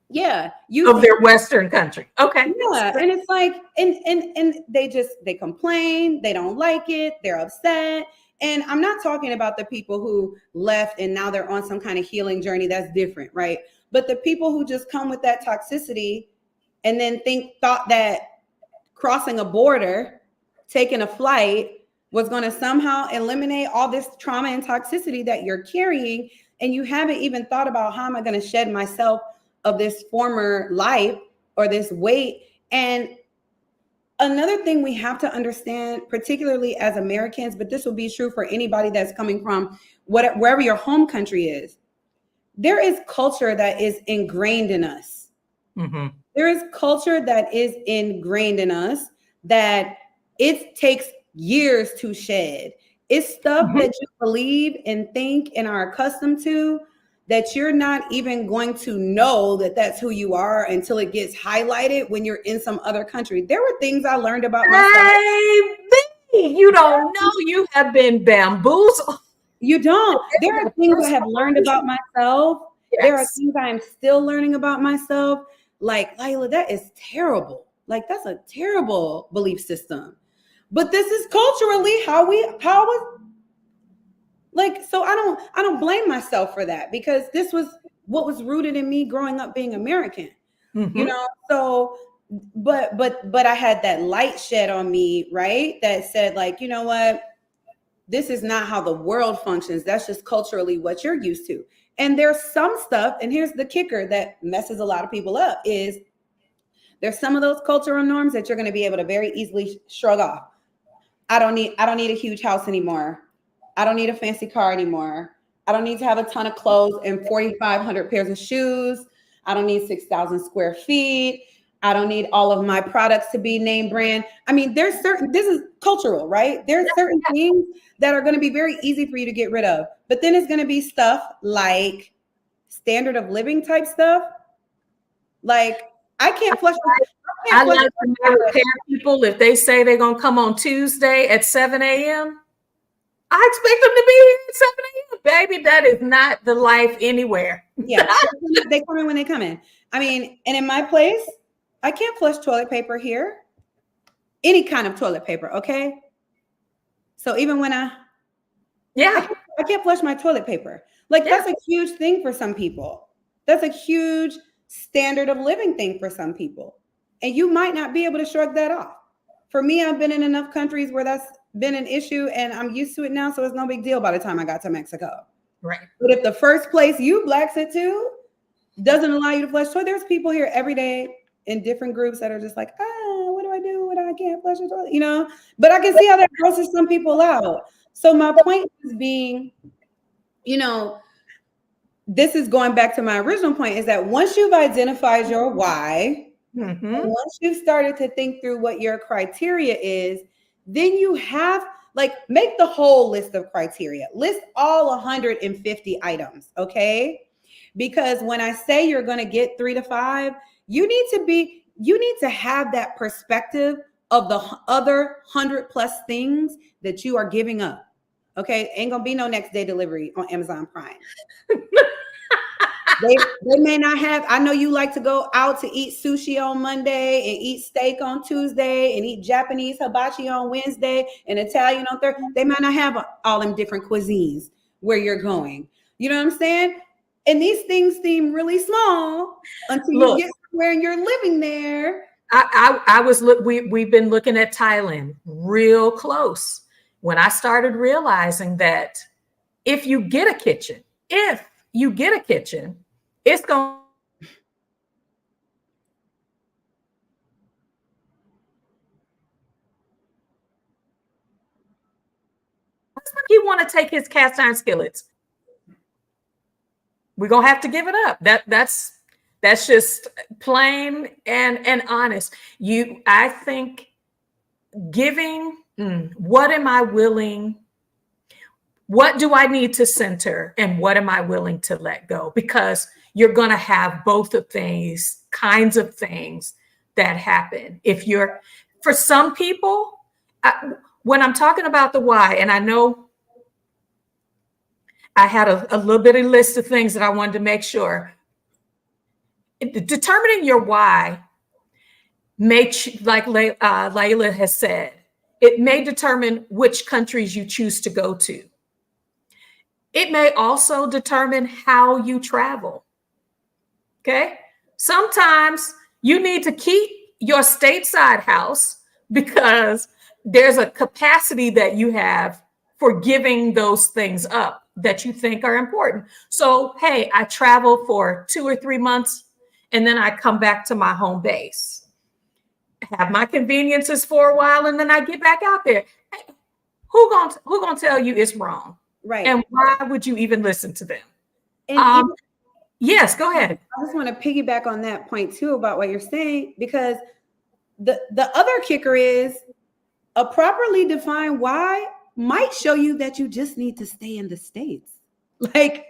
Yeah, of their Western country. Okay. yeah, and it's like, and they complain, they don't like it, they're upset. And I'm not talking about the people who left and now they're on some kind of healing journey. That's different, right? But the people who just come with that toxicity and then thought that crossing a border, taking a flight was going to somehow eliminate all this trauma and toxicity that you're carrying. And you haven't even thought about, how am I going to shed myself of this former life or this weight? And another thing we have to understand, particularly as Americans, but this will be true for anybody that's coming from wherever your home country is, there is culture that is ingrained in us. Mm-hmm. There is culture that is ingrained in us that it takes years to shed. It's stuff that you believe and think and are accustomed to, that you're not even going to know that that's who you are until it gets highlighted when you're in some other country. There were things I learned about myself. Baby, you don't know, you have been bamboozled. You don't. There are things I have learned about myself. Yes. There are things I am still learning about myself. Like, Lila, that is terrible. Like, that's a terrible belief system. But this is culturally how like, so I don't blame myself for that, because this was what was rooted in me growing up being American. Mm-hmm. You know, so but I had that light shed on me, right? That said, like, you know what? This is not how the world functions. That's just culturally what you're used to. And there's some stuff, and here's the kicker that messes a lot of people up, is there's some of those cultural norms that you're going to be able to very easily shrug off. I don't need a huge house anymore. I don't need a fancy car anymore. I don't need to have a ton of clothes and 4,500 pairs of shoes. I don't need 6,000 square feet. I don't need all of my products to be name brand. I mean, this is cultural, right? There's certain things that are going to be very easy for you to get rid of. But then it's going to be stuff like standard of living type stuff. Like, I can't flush. I like to repair people. If they say they're going to come on Tuesday at 7 a.m., I expect them to be here at 7 a.m. Baby, that is not the life anywhere. Yeah, they come in when they come in. I mean, and in my place, I can't flush toilet paper here. Any kind of toilet paper, okay? So even when I can't flush my toilet paper. Like, that's a huge thing for some people. That's a huge standard of living thing for some people. And you might not be able to shrug that off. For me, I've been in enough countries where that's been an issue, and I'm used to it now, so it's no big deal by the time I got to Mexico. Right. But if the first place you blacks it to doesn't allow you to flush toilet, there's people here every day in different groups that are just like, what do I do when I can't flush a toilet? You know, but I can see how that grosses some people out. So my point is being, you know, this is going back to my original point, is that once you've identified your why, once you've started to think through what your criteria is, then you have, like, make the whole list of criteria. List all 150 items, okay? Because when I say you're going to get 3 to 5, you need to have that perspective of the other 100 plus things that you are giving up. Okay, ain't gonna be no next day delivery on Amazon Prime. They may not have. I know you like to go out to eat sushi on Monday and eat steak on Tuesday and eat Japanese hibachi on Wednesday and Italian on Thursday. They might not have all them different cuisines where you're going. You know what I'm saying? And these things seem really small until you get somewhere and you're living there. We've been looking at Thailand real close. When I started realizing that if you get a kitchen, it's going. He want to take his cast iron skillets. We're gonna have to give it up. That's just plain and honest. I think giving. What am I willing? What do I need to center, and what am I willing to let go? Because you're going to have both of these kinds of things that happen. For some people, when I'm talking about the why, and I know I had a little bit of list of things that I wanted to make sure. determining your why may, like Layla has said, it may determine which countries you choose to go to. It may also determine how you travel. Okay. Sometimes you need to keep your stateside house because there's a capacity that you have for giving those things up that you think are important. So, hey, I travel for 2 or 3 months and then I come back to my home base, have my conveniences for a while, and then I get back out there. Hey, who gonna tell you it's wrong? Right. And why would you even listen to them? And Yes, go ahead. I just want to piggyback on that point too about what you're saying, because the other kicker is a properly defined why might show you that you just need to stay in the States. Like,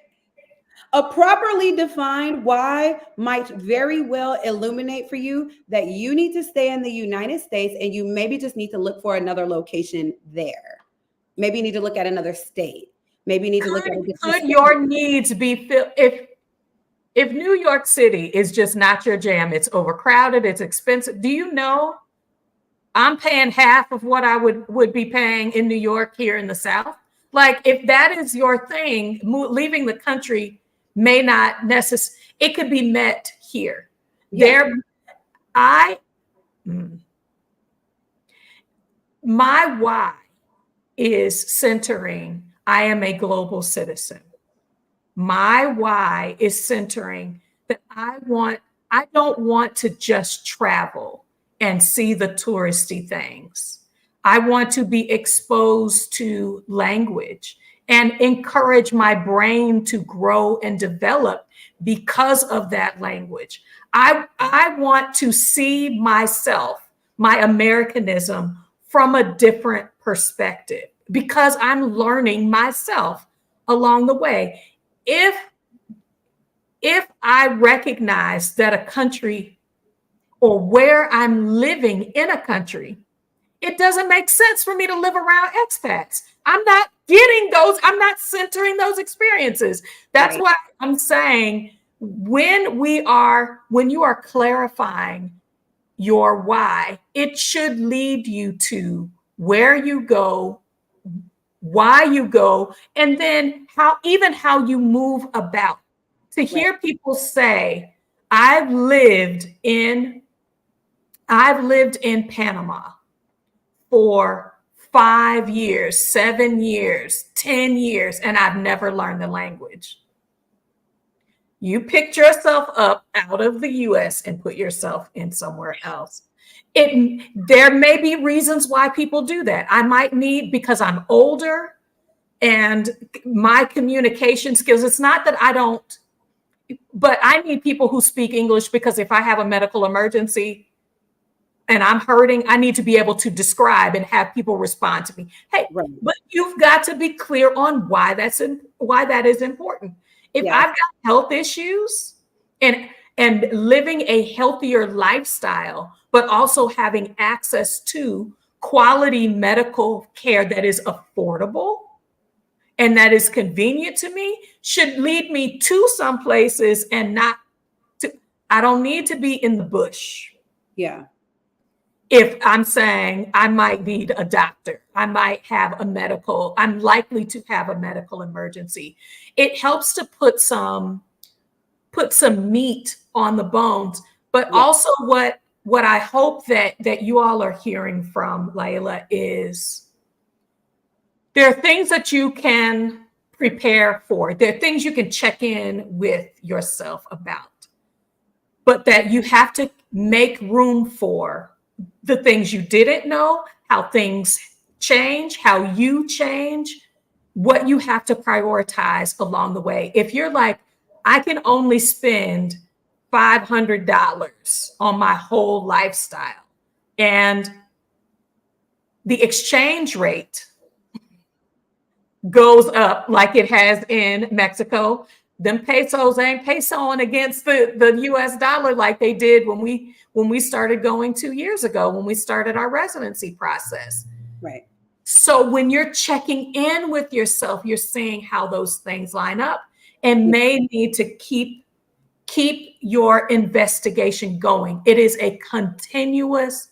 a properly defined why might very well illuminate for you that you need to stay in the United States, and you maybe just need to look for another location there. Maybe you need to look at another state. Maybe you need to look at a different Could state. your needs be filled if New York City is just not your jam? It's overcrowded, it's expensive. Do you know I'm paying half of what I would be paying in New York here in the South? Like, if that is your thing, leaving the country may not necessarily, it could be met here. Yeah. My why is centering, I am a global citizen. My why is centering that I don't want to just travel and see the touristy things. I want to be exposed to language and encourage my brain to grow and develop because of that language. I want to see myself, my Americanism, from a different perspective because I'm learning myself along the way. If I recognize that a country or where I'm living in a country, it doesn't make sense for me to live around expats. I'm not getting those, I'm not centering those experiences. That's Right. why I'm saying when you are clarifying your why, it should lead you to where you go, why you go, and then how you move about. To hear people say, I've lived in Panama for 5 years, 7 years, 10 years, and I've never learned the language. You picked yourself up out of the US and put yourself in somewhere else. There may be reasons why people do that. I might need, because I'm older and my communication skills, it's not that I don't, but I need people who speak English, because if I have a medical emergency and I'm hurting, I need to be able to describe and have people respond to me. Hey, Right. but you've got to be clear on why that is important. If Yes. I've got health issues and living a healthier lifestyle, but also having access to quality medical care that is affordable and that is convenient to me, should lead me to some places and not to, I don't need to be in the bush. Yeah. If I'm saying I might need a doctor, I'm likely to have a medical emergency. It helps to put some meat on the bones, but Yeah. also what I hope that you all are hearing from Layla is there are things that you can prepare for. There are things you can check in with yourself about, but that you have to make room for the things you didn't know, how things change, how you change, what you have to prioritize along the way. If you're like, I can only spend $500 on my whole lifestyle, and the exchange rate goes up like it has in Mexico, them pesos ain't pesoing against the US dollar like they did when we started going 2 years ago, when we started our residency process. Right. So when you're checking in with yourself, you're seeing how those things line up and may need to keep keep your investigation going. It is a continuous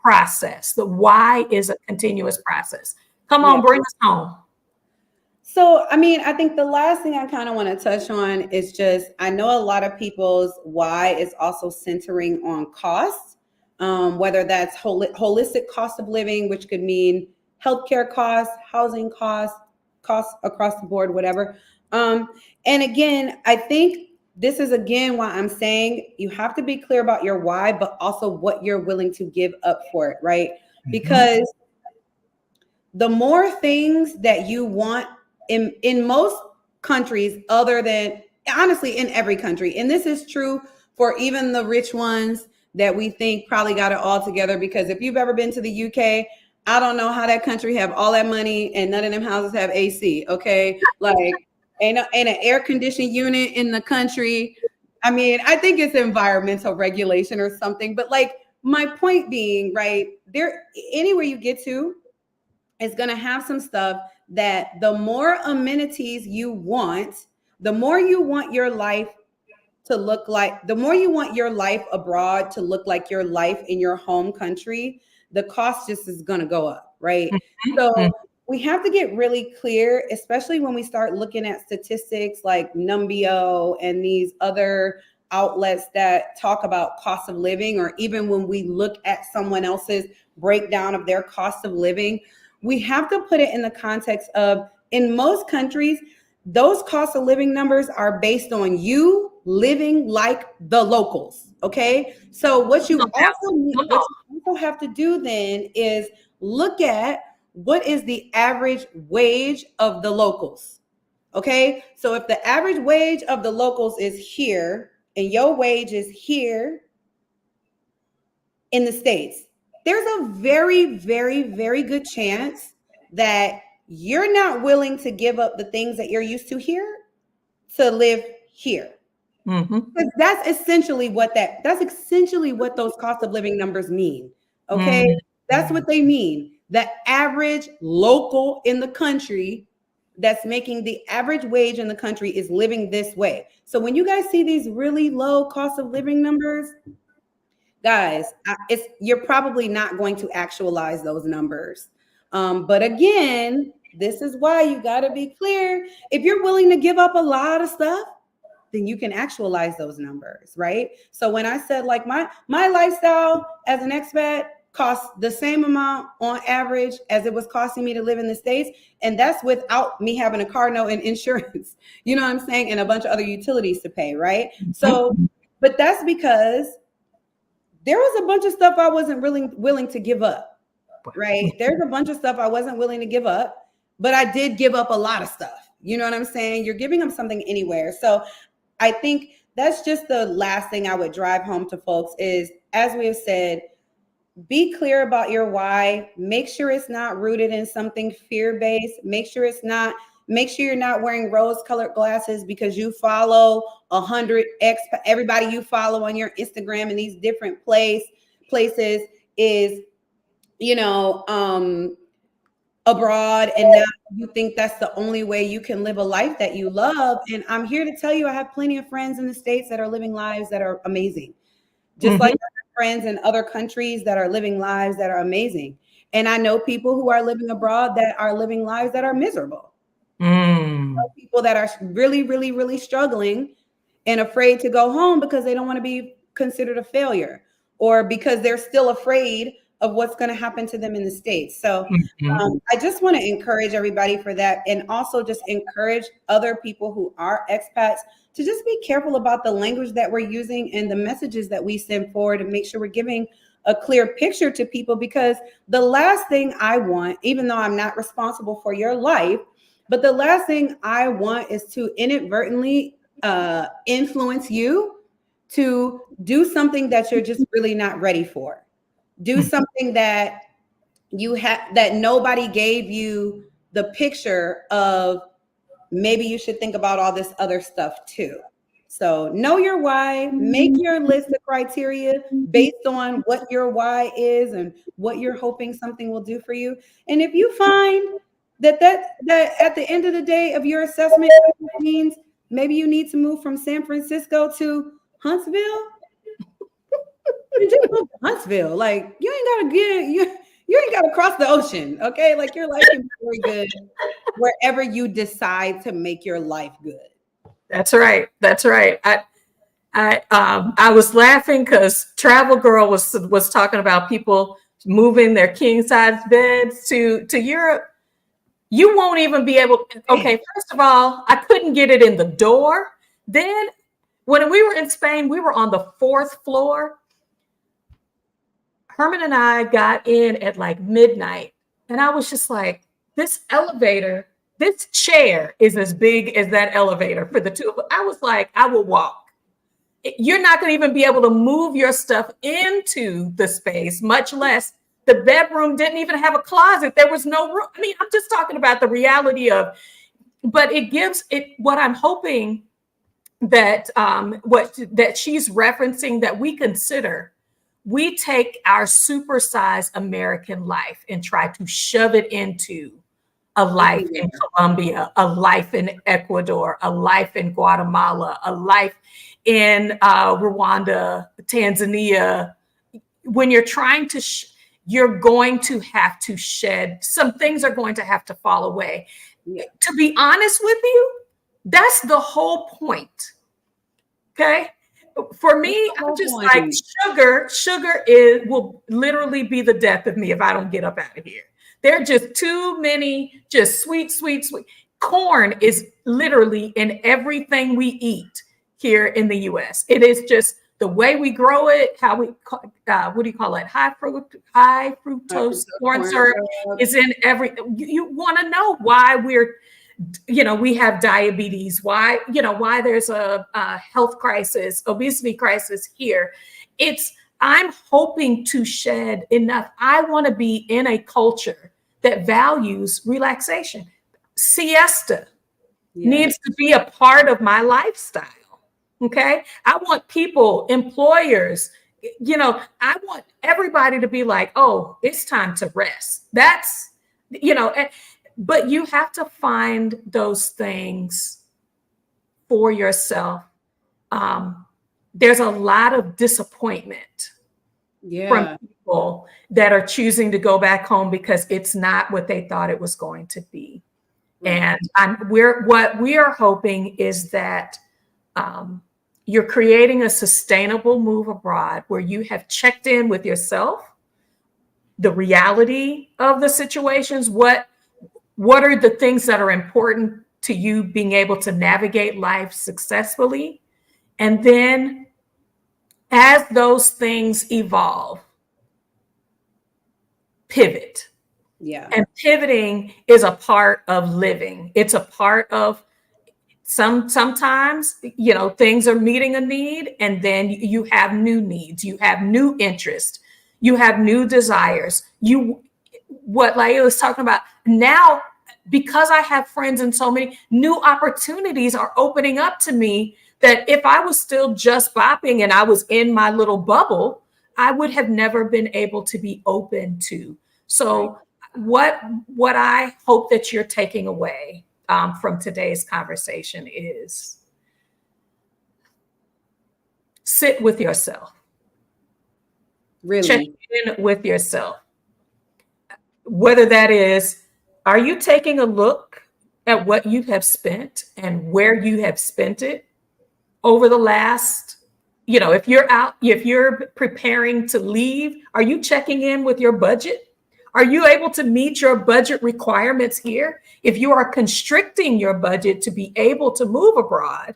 process. The why is a continuous process. Come Yeah. on, bring us home. So, I mean, I think the last thing I kind of want to touch on is just I know a lot of people's why is also centering on cost, whether that's holistic cost of living, which could mean healthcare costs, housing costs, costs across the board, whatever. Um, and again, I think this is again why I'm saying you have to be clear about your why, but also what you're willing to give up for it, right? Mhm. Because the more things that you want in most countries other than honestly in every country, and this is true for even the rich ones that we think probably got it all together, because if you've ever been to the UK, I don't know how that country have all that money and none of them houses have AC. Okay, like ain't an air conditioned unit in the country. I mean, I think it's environmental regulation or something, but like my point being, right there, anywhere you get to, is going to have some stuff that the more amenities you want, the more you want your life to look like, the more you want your life abroad to look like your life in your home country, the cost just is going to go up, right? Mhm. So we have to get really clear, especially when we start looking at statistics like Numbeo and these other outlets that talk about cost of living, or even when we look at someone else's breakdown of their cost of living, we have to put it in the context of, in most countries, those cost of living numbers are based on you living like the locals. Okay. So what Come you on, Pastor. Come what on. you also have to do then is look at what is the average wage of the locals. Okay. So if the average wage of the locals is here and your wage is here in the States, there's a very, very, very good chance that you're not willing to give up the things that you're used to here to live here. Mhm. Because that's essentially what those cost of living numbers mean. Okay. That's Mhm. what they mean. The average local in the country that's making the average wage in the country is living this way. So when you guys see these really low cost of living numbers, guys, it's you're probably not going to actualize those numbers. But again, this is why you got to be clear. If you're willing to give up a lot of stuff, then you can actualize those numbers, right? So when I said like my lifestyle as an expat costs the same amount on average as it was costing me to live in the States, and that's without me having a car note and insurance, you know what I'm saying, and a bunch of other utilities to pay, right? So, Mhm. but that's because there was a bunch of stuff I wasn't really willing to give up, right? There's a bunch of stuff I wasn't willing to give up, but I did give up a lot of stuff. You know what I'm saying? You're giving up something anywhere. So I think that's just the last thing I would drive home to folks is, as we have said, be clear about your why. Make sure it's not rooted in something fear-based. Make sure you're not wearing rose-colored glasses because you follow 100 everybody you follow on your Instagram in these different places is, you know, abroad, and now you think that's the only way you can live a life that you love. And I'm here to tell you, I have plenty of friends in the States that are living lives that are amazing, just like Mhm. I have friends in other countries that are living lives that are amazing. And I know people who are living abroad that are living lives that are miserable. Mm. People that are really, really, really struggling and afraid to go home because they don't want to be considered a failure, or because they're still afraid of what's going to happen to them in the States. So Mhm. I just want to encourage everybody for that, and also just encourage other people who are expats to just be careful about the language that we're using and the messages that we send forward, and make sure we're giving a clear picture to people, because the last thing I want, even though I'm not responsible for your life, but the last thing I want is to inadvertently influence you to do something that you're just really not ready for. Do Mhm. something that you have, that nobody gave you the picture of. Maybe you should think about all this other stuff too. So know your why, make your list of criteria based on what your why is and what you're hoping something will do for you. And if you find that at the end of the day of your assessment means maybe you need to move from San Francisco to Huntsville. You just move to Huntsville. Like you ain't gotta get you ain't gotta cross the ocean. Okay. Like your life can be very good wherever you decide to make your life good. That's right. That's right. I was laughing because Travel Girl was talking about people moving their king size beds to Europe. You won't even be able. Okay, first of all, I couldn't get it in the door. Then when we were in Spain, we were on the fourth floor. Herman and I got in at like midnight, and I was just like, this elevator, this chair is as big as that elevator for the two of us. I was like, I will walk. You're not going to even be able to move your stuff into the space, much less the bedroom didn't even have a closet. There was no room. I mean, I'm just talking about the reality of, but it gives it what I'm hoping that that she's referencing that we consider. We take our supersized American life and try to shove it into a life in Colombia, a life in Ecuador, a life in Guatemala, a life in Rwanda, Tanzania. When you're trying to, you're going to have to shed, some things are going to have to fall away. Yeah. To be honest with you, that's the whole point. Okay. For me, I'm just like sugar will literally be the death of me if I don't get up out of here. There are just too many, just sweet. Corn is literally in everything we eat here in the US. It is just the way we grow it, how we, what do you call it? High fructose corn syrup is in every, you want to know why we have diabetes, why there's a health crisis, obesity crisis here. I'm hoping to shed enough. I want to be in a culture that values relaxation. Siesta needs to be a part of my lifestyle. Okay. I want employers, I want everybody to be like, oh, it's time to rest. That's, but you have to find those things for yourself. There's a lot of disappointment from people that are choosing to go back home because it's not what they thought it was going to be. Right. And what we are hoping is that you're creating a sustainable move abroad where you have checked in with yourself, the reality of the situations, what are the things that are important to you being able to navigate life successfully? And then as those things evolve, pivot. Yeah. And pivoting is a part of living. It's a part of sometimes, things are meeting a need and then you have new needs, you have new interests, you have new desires. What Layla was talking about now, because I have friends and so many new opportunities are opening up to me that if I was still just bopping and I was in my little bubble, I would have never been able to be open to. So what I hope that you're taking away from today's conversation is sit with yourself. Really? Check in with yourself. Whether that is, are you taking a look at what you have spent and where you have spent it over the last, if you're preparing to leave, are you checking in with your budget? Are you able to meet your budget requirements here? If you are constricting your budget to be able to move abroad,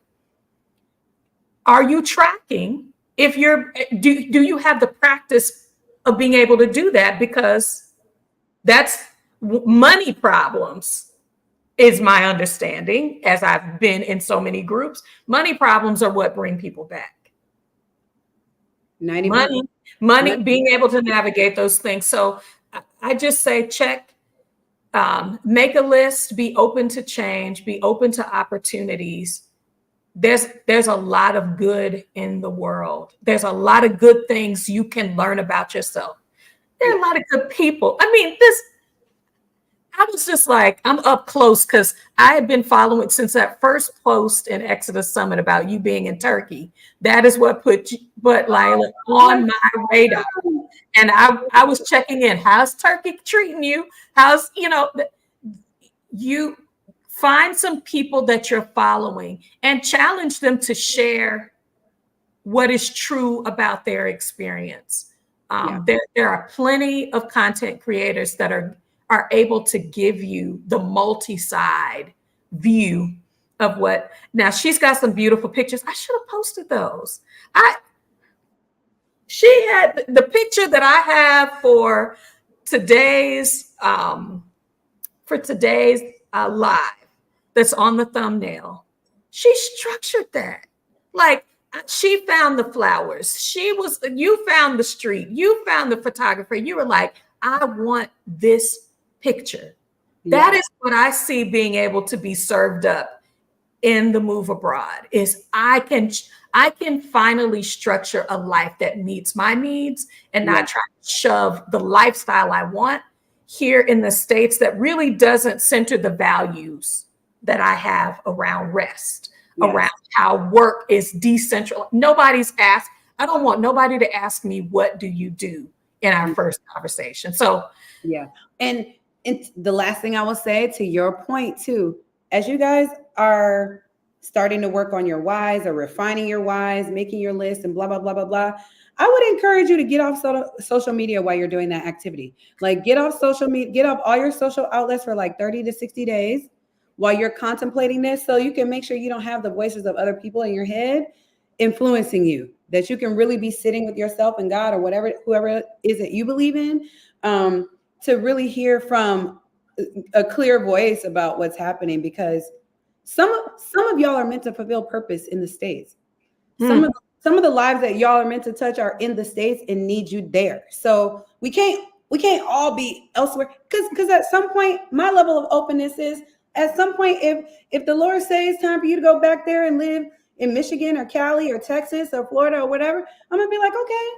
are you tracking? Do you have the practice of being able to do that? Because that's money problems is my understanding, as I've been in so many groups. Money problems are what bring people back. Money, being able to navigate those things. So I just say check, make a list, be open to change, be open to opportunities. There's a lot of good in the world. There's a lot of good things you can learn about yourself. There are a lot of good people. I mean, I was just like, I'm up close because I had been following since that first post in Exodus Summit about you being in Turkey. That is what put Lila on my radar. And I was checking in. How's Turkey treating you? How's, you find some people that you're following and challenge them to share what is true about their experience. Yeah. There are plenty of content creators that are able to give you the multi-side view of what. Now she's got some beautiful pictures. I should have posted those. I She had the picture that I have today's um, today's live that's on the thumbnail. She structured that. Like she found the flowers. You found the street. You found the photographer. You were like, I want this picture. Yeah. That is what I see being able to be served up in the move abroad is I can finally structure a life that meets my needs and not try to shove the lifestyle I want here in the States that really doesn't center the values that I have around rest, around how work is decentralized. I don't want nobody to ask me, what do you do in our first conversation? So yeah. And the last thing I will say to your point too, as you guys are starting to work on your whys or refining your whys, making your list and blah, blah, blah, blah, blah, I would encourage you to get off social media while you're doing that activity. Like get off social media, get off all your social outlets for like 30 to 60 days while you're contemplating this, so you can make sure you don't have the voices of other people in your head influencing you, that you can really be sitting with yourself and God or whoever it is that you believe in, to really hear from a clear voice about what's happening, because some of y'all are meant to fulfill purpose in the States. Some of the lives that y'all are meant to touch are in the States and need you there. So we can't all be elsewhere, because at some point my level of openness is, at some point, if the Lord says it's time for you to go back there and live in Michigan or Cali or Texas or Florida or whatever, I'm gonna be like, okay,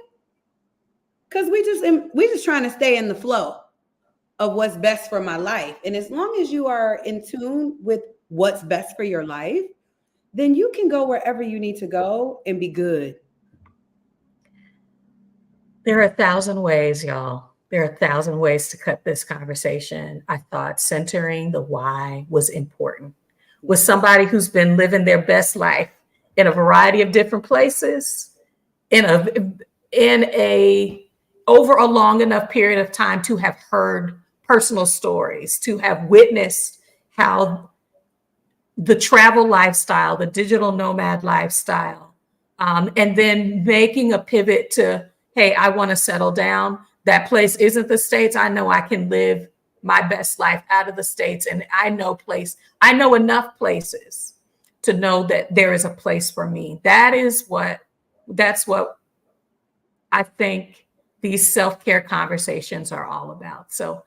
because we just trying to stay in the flow of what's best for my life. And as long as you are in tune with what's best for your life, then you can go wherever you need to go and be good. there are 1,000 ways, y'all. There are 1,000 ways to cut this conversation. I thought centering the why was important. With somebody who's been living their best life in a variety of different places, in a over a long enough period of time to have heard personal stories, to have witnessed how the travel lifestyle, the digital nomad lifestyle, and then making a pivot to, hey, I want to settle down. That place isn't the States. I know I can live my best life out of the States. And I know enough places to know that there is a place for me. That's what I think these self-care conversations are all about. So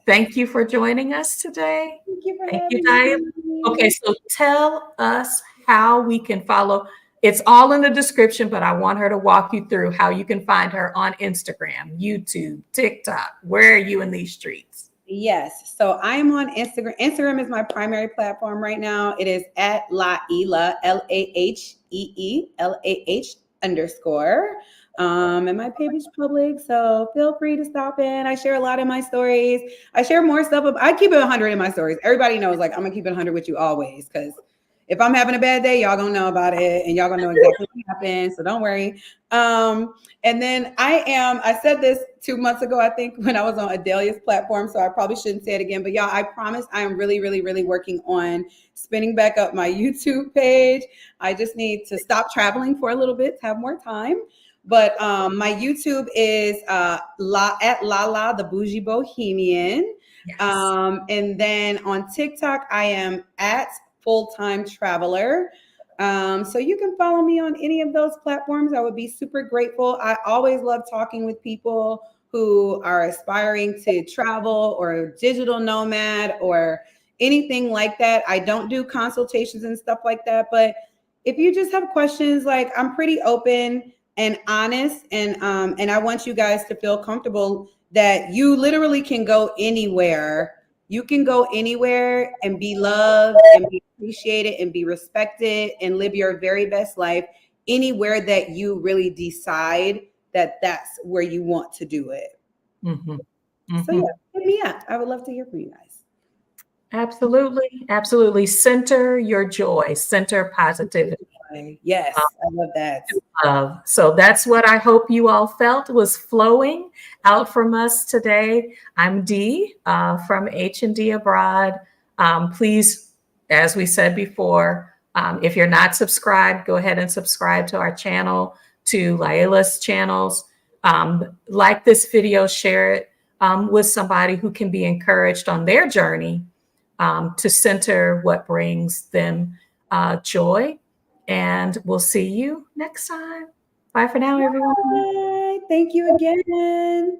thank you for joining us today. Thank you for Thank you, having Diane. me. Okay, so tell us how we can follow. It's all in the description, but I want her to walk you through how you can find her on Instagram, YouTube, TikTok. Where are you in these streets? Yes. So I am on Instagram. Instagram is my primary platform right now. It is at Layla, LAHEELAH_. And my page is public, so feel free to stop in. I share a lot in my stories. I share more stuff. I keep it 100 in my stories. Everybody knows, like, I'm gonna keep it 100 with you always, because if I'm having a bad day, y'all gonna know about it, and y'all gonna know exactly what happened. So don't worry. And then I said this 2 months ago, I think, when I was on Adelia's platform, so I probably shouldn't say it again. But y'all, I promise I am really, really, really working on spinning back up my YouTube page. I just need to stop traveling for a little bit to have more time. But my YouTube is at Lala, the Bougie Bohemian. Yes. And then on TikTok, I am at Fulltime Traveler. So you can follow me on any of those platforms. I would be super grateful. I always love talking with people who are aspiring to travel or digital nomad or anything like that. I don't do consultations and stuff like that. But if you just have questions, like, I'm pretty open and honest, and I want you guys to feel comfortable that you literally can go anywhere You can go anywhere and be loved and be appreciated and be respected and live your very best life anywhere that you really decide that that's where you want to do it. Mhm. So yeah, Mhm. hit me up. I would love to hear from you guys. Absolutely. Absolutely. Center your joy, center positivity. Yes, I love that. So that's what I hope you all felt was flowing out from us today. I'm Dee from H&D Abroad. Please, as we said before, if you're not subscribed, go ahead and subscribe to our channel, to Layla's channels. Like this video, share it with somebody who can be encouraged on their journey to center what brings them joy. And we'll see you next time. Bye for now, everyone. Bye. Thank you again.